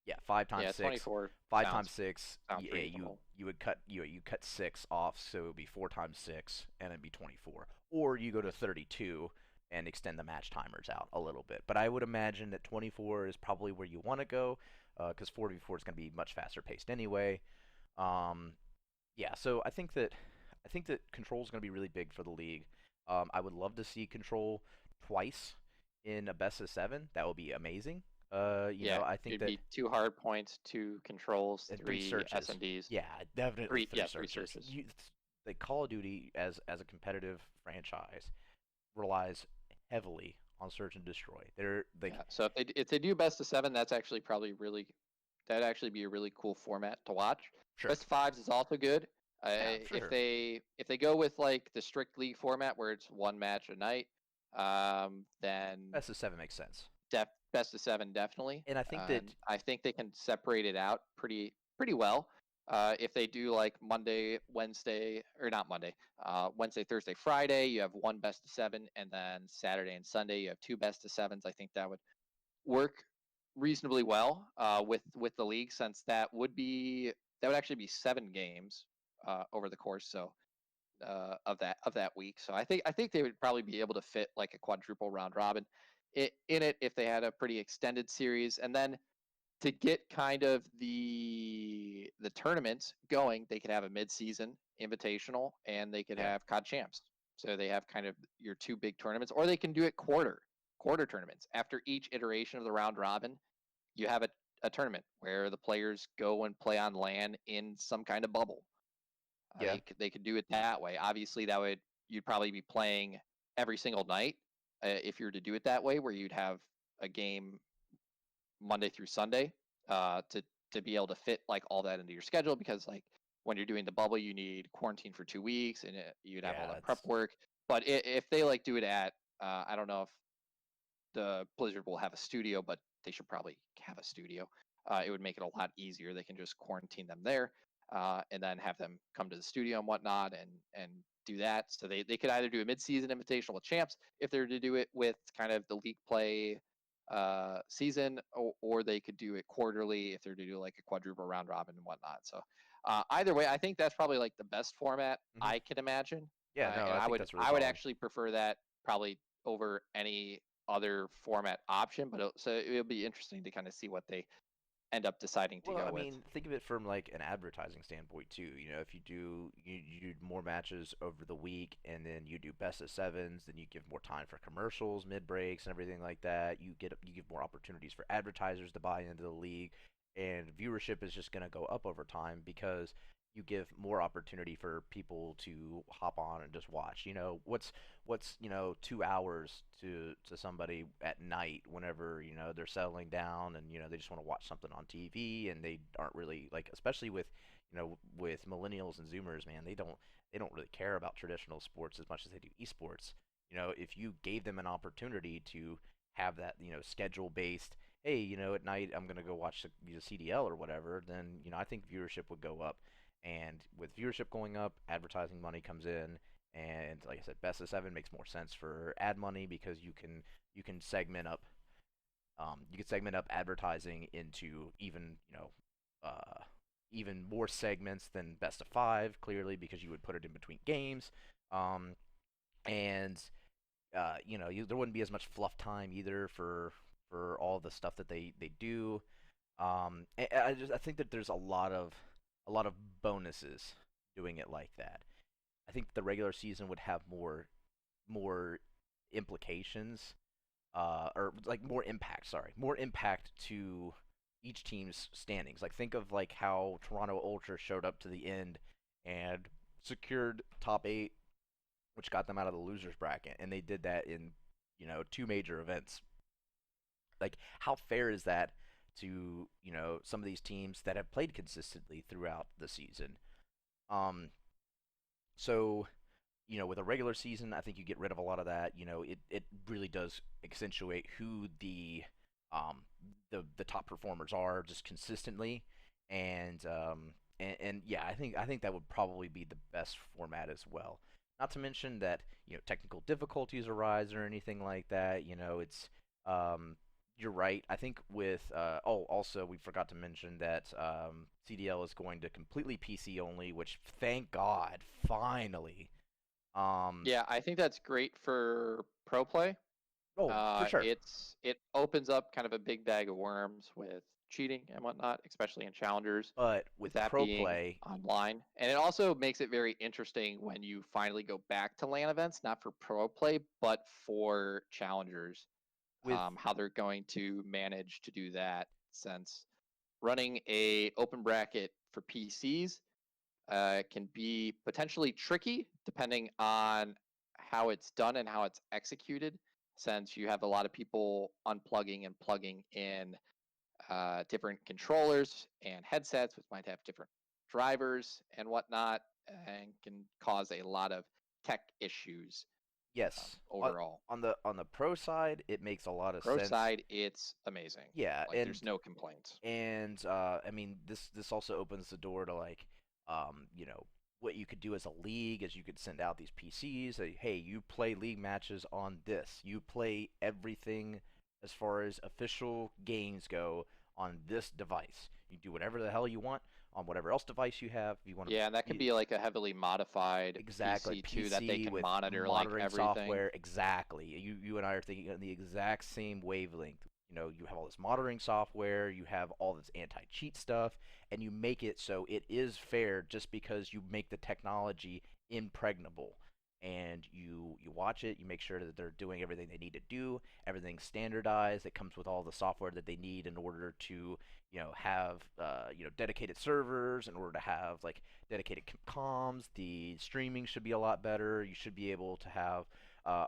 yeah, 5
Yeah,
times 6.
24
5 times
sounds
6,
sounds
yeah, you
reasonable.
you would cut you cut 6 off, so it would be 4 times 6 and it'd be 24. Or you go to 32 and extend the match timers out a little bit. But I would imagine that 24 is probably where you want to go, because 4v4 is going to be much faster paced anyway. Um, yeah, so I think that control is going to be really big for the league. I would love to see control twice in a best of 7. That would be amazing.
Yeah,
I think
it'd
that,
be 2 hard points, 2 controls,
and 3
3
searches.
SMDs.
Yeah, definitely 3
3
searches.
searches.
Like, Call of Duty as a competitive franchise relies heavily on search and destroy. They're like,
Yeah. So if they do best of 7, that's actually probably really that'd actually be a really cool format to watch.
sure,
Best of 5s is also good.
yeah, for
If
sure.
they go with like the strict league format where it's one match a night, then
Best of 7 makes sense.
best of 7 definitely.
And I think that,
I think they can separate it out pretty well. If they do like Monday, Wednesday, or not Monday, Wednesday, Thursday, Friday, you have one best of 7, and then Saturday and Sunday you have 2 best of 7s. I think that would work reasonably well with the league, since that would actually be 7 games over the course of that week. So I think they would probably be able to fit like a quadruple round robin in it if they had a pretty extended series. And then to get kind of the tournaments going, they could have a mid-season invitational, and they could
yeah,
have COD champs. So they have kind of your 2 big tournaments, or they can do it quarter tournaments. After each iteration of the round robin, you have a tournament where the players go and play on LAN in some kind of bubble.
yeah,
They could do it that way. Obviously, you'd probably be playing every single night if you were to do it that way, where you'd have a game Monday through Sunday to be able to fit like all that into your schedule, because like when you're doing the bubble, you need quarantine for 2 weeks, and you'd have all
yeah.
that prep work. But if they like do it at I don't know if the Blizzard will have a studio, but they should probably have a studio. It would make it a lot easier. They can just quarantine them there, and then have them come to the studio and whatnot, and do that. So they could either do a mid-season invitational with champs if they're to do it with kind of the league play season, or they could do it quarterly if they're to do like a quadruple round robin and whatnot. So either way, I think that's probably like the best format
Hmm.
I can imagine,
Yeah, no,
and
I
I
think
would
that's really
I would
solid.
actually prefer that probably over any other format option. But so it'll be interesting to kind of see what they end up deciding to
Well,
go
I
with.
mean, think of it from like an advertising standpoint too. If you do more matches over the week, and then you do best of 7s, then you give more time for commercials, mid breaks, and everything like that. You give more opportunities for advertisers to buy into the league, and viewership is just going to go up over time, because you give more opportunity for people to hop on and just watch. What's 2 hours to somebody at night, whenever they're settling down, and they just want to watch something on TV, and they aren't really, like, especially with millennials and Zoomers, man, they don't really care about traditional sports as much as they do esports. If you gave them an opportunity to have that, schedule based, hey, at night I'm gonna go watch the CDL or whatever, then I think viewership would go up. And with viewership going up, advertising money comes in, and like I said, best of 7 makes more sense for ad money, because you can segment up advertising into even more segments than best of 5, clearly, because you would put it in between games. Um, and there wouldn't be as much fluff time either for all the stuff that they do. I think that there's a lot of bonuses doing it like that. I think the regular season would have more implications, or like more impact. Sorry, more impact to each team's standings. Like, think of like how Toronto Ultra showed up to the end and secured top 8 which got them out of the losers bracket, and they did that in two major events. Like, how fair is that to some of these teams that have played consistently throughout the season? Um, so with a regular season, I think you get rid of a lot of that. It really does accentuate who um, the top performers are just consistently, and yeah, I think that would probably be the best format as well. Not to mention that technical difficulties arise or anything like that. It's um, you're right. I think with also we forgot to mention that CDL is going to completely PC only, which thank God, finally. Um,
Yeah, I think that's great for pro play.
oh, for sure.
It opens up kind of a big bag of worms with cheating and whatnot, especially in challengers,
But
with
with
that
pro
being
play,
online. And it also makes it very interesting when you finally go back to LAN events, not for pro play, but for challengers,
with
how they're going to manage to do that, since running a open bracket for PCs can be potentially tricky depending on how it's done and how it's executed, since you have a lot of people unplugging and plugging in different controllers and headsets, which might have different drivers and whatnot, and can cause a lot of tech issues
yes,
overall.
on the pro side, it makes a lot of
Pro
sense.
side, it's amazing.
Yeah,
Like, there's no complaints.
I mean, this also opens the door to like, what you could do as a league is you could send out these PCs. Say, hey, you play league matches on this. You play everything as far as official games go on this device. You do whatever the hell you want on whatever else device you have. If you want
Yeah, and that
to
could be like a heavily modified
exactly
PC too, that they
PC
can
with
monitor like
monitoring
everything.
software. Exactly. You and I are thinking on the exact same wavelength. You have all this monitoring software, you have all this anti-cheat stuff, and you make it so it is fair just because you make the technology impregnable. And you watch it, you make sure that they're doing everything they need to do, everything's standardized, it comes with all the software that they need in order to, have dedicated servers, in order to have like dedicated comms. The streaming should be a lot better. You should be able to have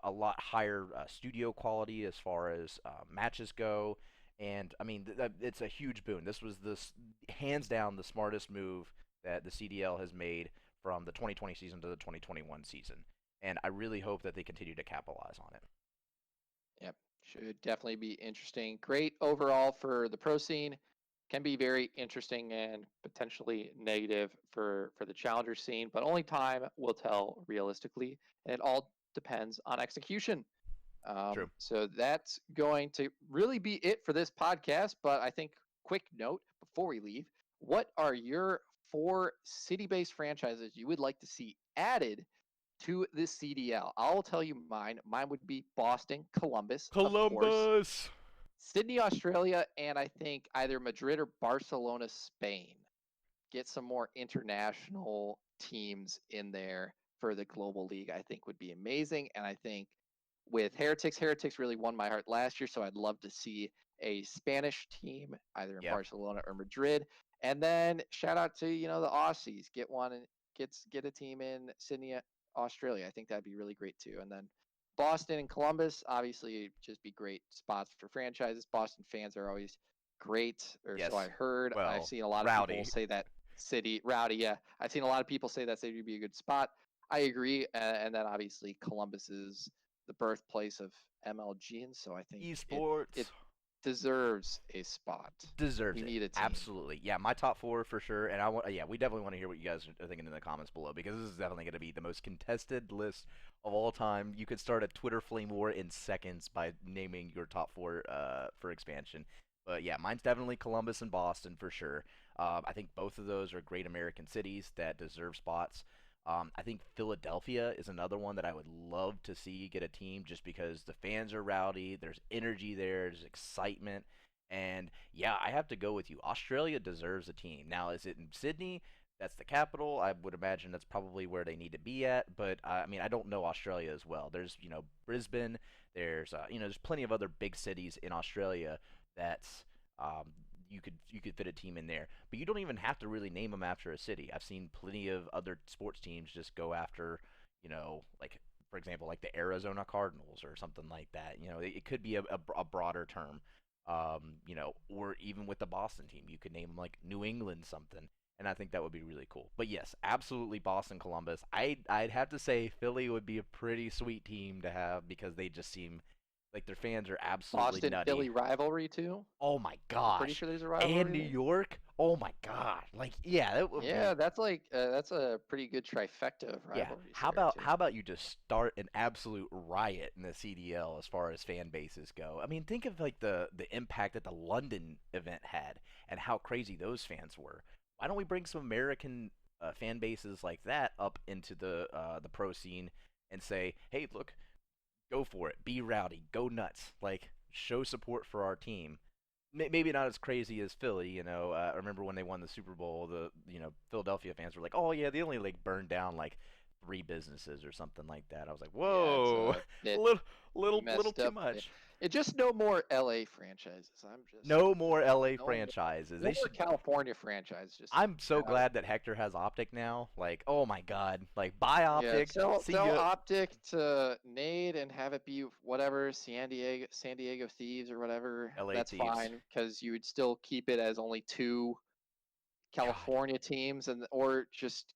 a lot higher studio quality as far as matches go. And I mean, it's a huge boon. This was hands down the smartest move that the CDL has made from the 2020 season to the 2021 season. And I really hope that they continue to capitalize on it.
Yep, should definitely be interesting. Great overall for the pro scene. Can be very interesting and potentially negative for the challenger scene, but only time will tell realistically. And it all depends on execution.
True.
So that's going to really be it for this podcast. But I think, quick note before we leave, what are your 4 city-based franchises you would like to see added to this CDL? I'll tell you mine. Mine would be Boston, Columbus, of course,
Columbus.
Sydney, Australia, and I think either Madrid or Barcelona, Spain. Get some more international teams in there for the global league, I think would be amazing. And I think with Heretics really won my heart last year, so I'd love to see a Spanish team either in
Yeah.
Barcelona or Madrid. And then shout out to the Aussies, get a team in Sydney, Australia. I think that'd be really great too. And then Boston and Columbus, obviously, just be great spots for franchises. Boston fans are always great, or so I
Yes.
heard. I've
Well,
seen a lot of people
rowdy.
say that city rowdy. Yeah, I've seen a lot of people say that city would be a good spot. I agree, and then obviously Columbus is the birthplace of MLG, and so I think it
Esports.
deserves a spot.
Deserves
We
it.
need a team.
Absolutely. Yeah, my top four for sure. And yeah, we definitely want to hear what you guys are thinking in the comments below because this is definitely going to be the most contested list of all time. You could start a Twitter flame war in seconds by naming your top four for expansion. But yeah, mine's definitely Columbus and Boston for sure. I think both of those are great American cities that deserve spots. I think Philadelphia is another one that I would love to see get a team just because the fans are rowdy, there's energy there, there's excitement. And yeah, I have to go with you. Australia deserves a team. Now, is it in Sydney? That's the capital. I would imagine that's probably where they need to be at. But I mean, I don't know Australia as well. There's Brisbane. There's there's plenty of other big cities in Australia that's you could fit a team in there. But you don't even have to really name them after a city. I've seen plenty of other sports teams just go after like for example, like the Arizona Cardinals or something like that. It could be a broader term. Or even with the Boston team, you could name them like New England something, and I think that would be really cool. But yes, absolutely Boston, Columbus. I'd have to say Philly would be a pretty sweet team to have because they just seem like their fans are absolutely
Boston
nutty.
Philly rivalry too.
Oh my
I'm pretty
gosh.
sure there's a
And
rivalry
New
there.
York. Oh my god. Like yeah, that would
Yeah,
be
that's like that's a pretty good trifecta of
yeah.
rivalries
How
there
about
too.
how about you just start an absolute riot in the CDL as far as fan bases go? I mean, think of like the impact that the London event had and how crazy those fans were. Why don't we bring some American fan bases like that up into the pro scene and say, "Hey, look, go for it. Be rowdy. Go nuts. Like show support for our team." Maybe not as crazy as Philly. I remember when they won the Super Bowl, the Philadelphia fans were like, "Oh yeah, they only like burned down like 3 businesses or something like that." I was like,
Yeah, it's
"Whoa,
bit
little
messed
too
up. It,
much."
it just no more LA franchises. I'm just
No more LA
no more,
franchises.
no
They
more
should.
California franchise. Just
I'm so
out of
glad that Hector has Optic now. Like, oh my god, like buy
yeah.
Optic. See
Sell
ya.
Optic to Nade and have it be whatever San Diego Thieves or whatever.
LA
That's
Thieves.
fine because you would still keep it as only two
God.
California teams, and or just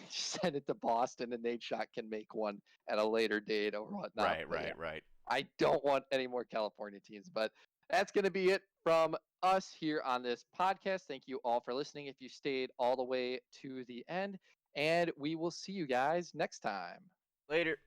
send it to Boston, and Nate Shot can make one at a later date or whatnot.
Right,
But yeah,
right, right.
I don't want any more California teams. But that's going to be it from us here on this podcast. Thank you all for listening. If you stayed all the way to the end, and we will see you guys next time.
Later.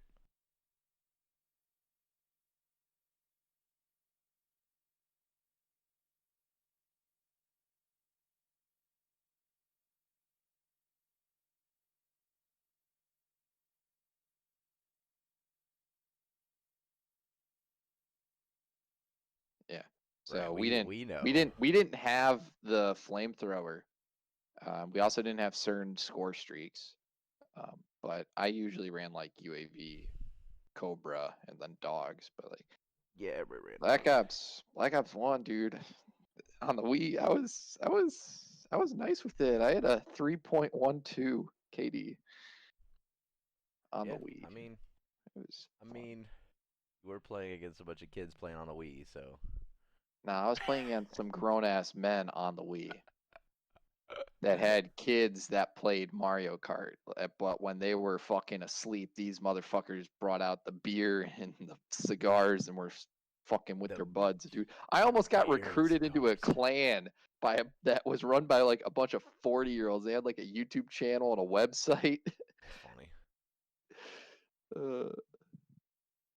Yeah.
Right.
So
We know.
we didn't have the flamethrower. We also didn't have certain score streaks. But I usually ran like UAV, Cobra, and then dogs. But like
Yeah, right.
Black Ops One, dude, on the Wii, I was nice with it. I had a 3.12 KD on the
Yeah.
Wii.
I mean,
It was
I
fun.
mean, we're playing against a bunch of kids playing on the Wii, so
Nah, I was playing against some grown ass men on the Wii that had kids that played Mario Kart. But when they were fucking asleep, these motherfuckers brought out the beer and the cigars and were fucking with
the
their buds, dude. I almost got
beer and
recruited into a
cigars.
clan that was run by like a bunch of 40-year-olds. They had like a YouTube channel and a website.
That's funny.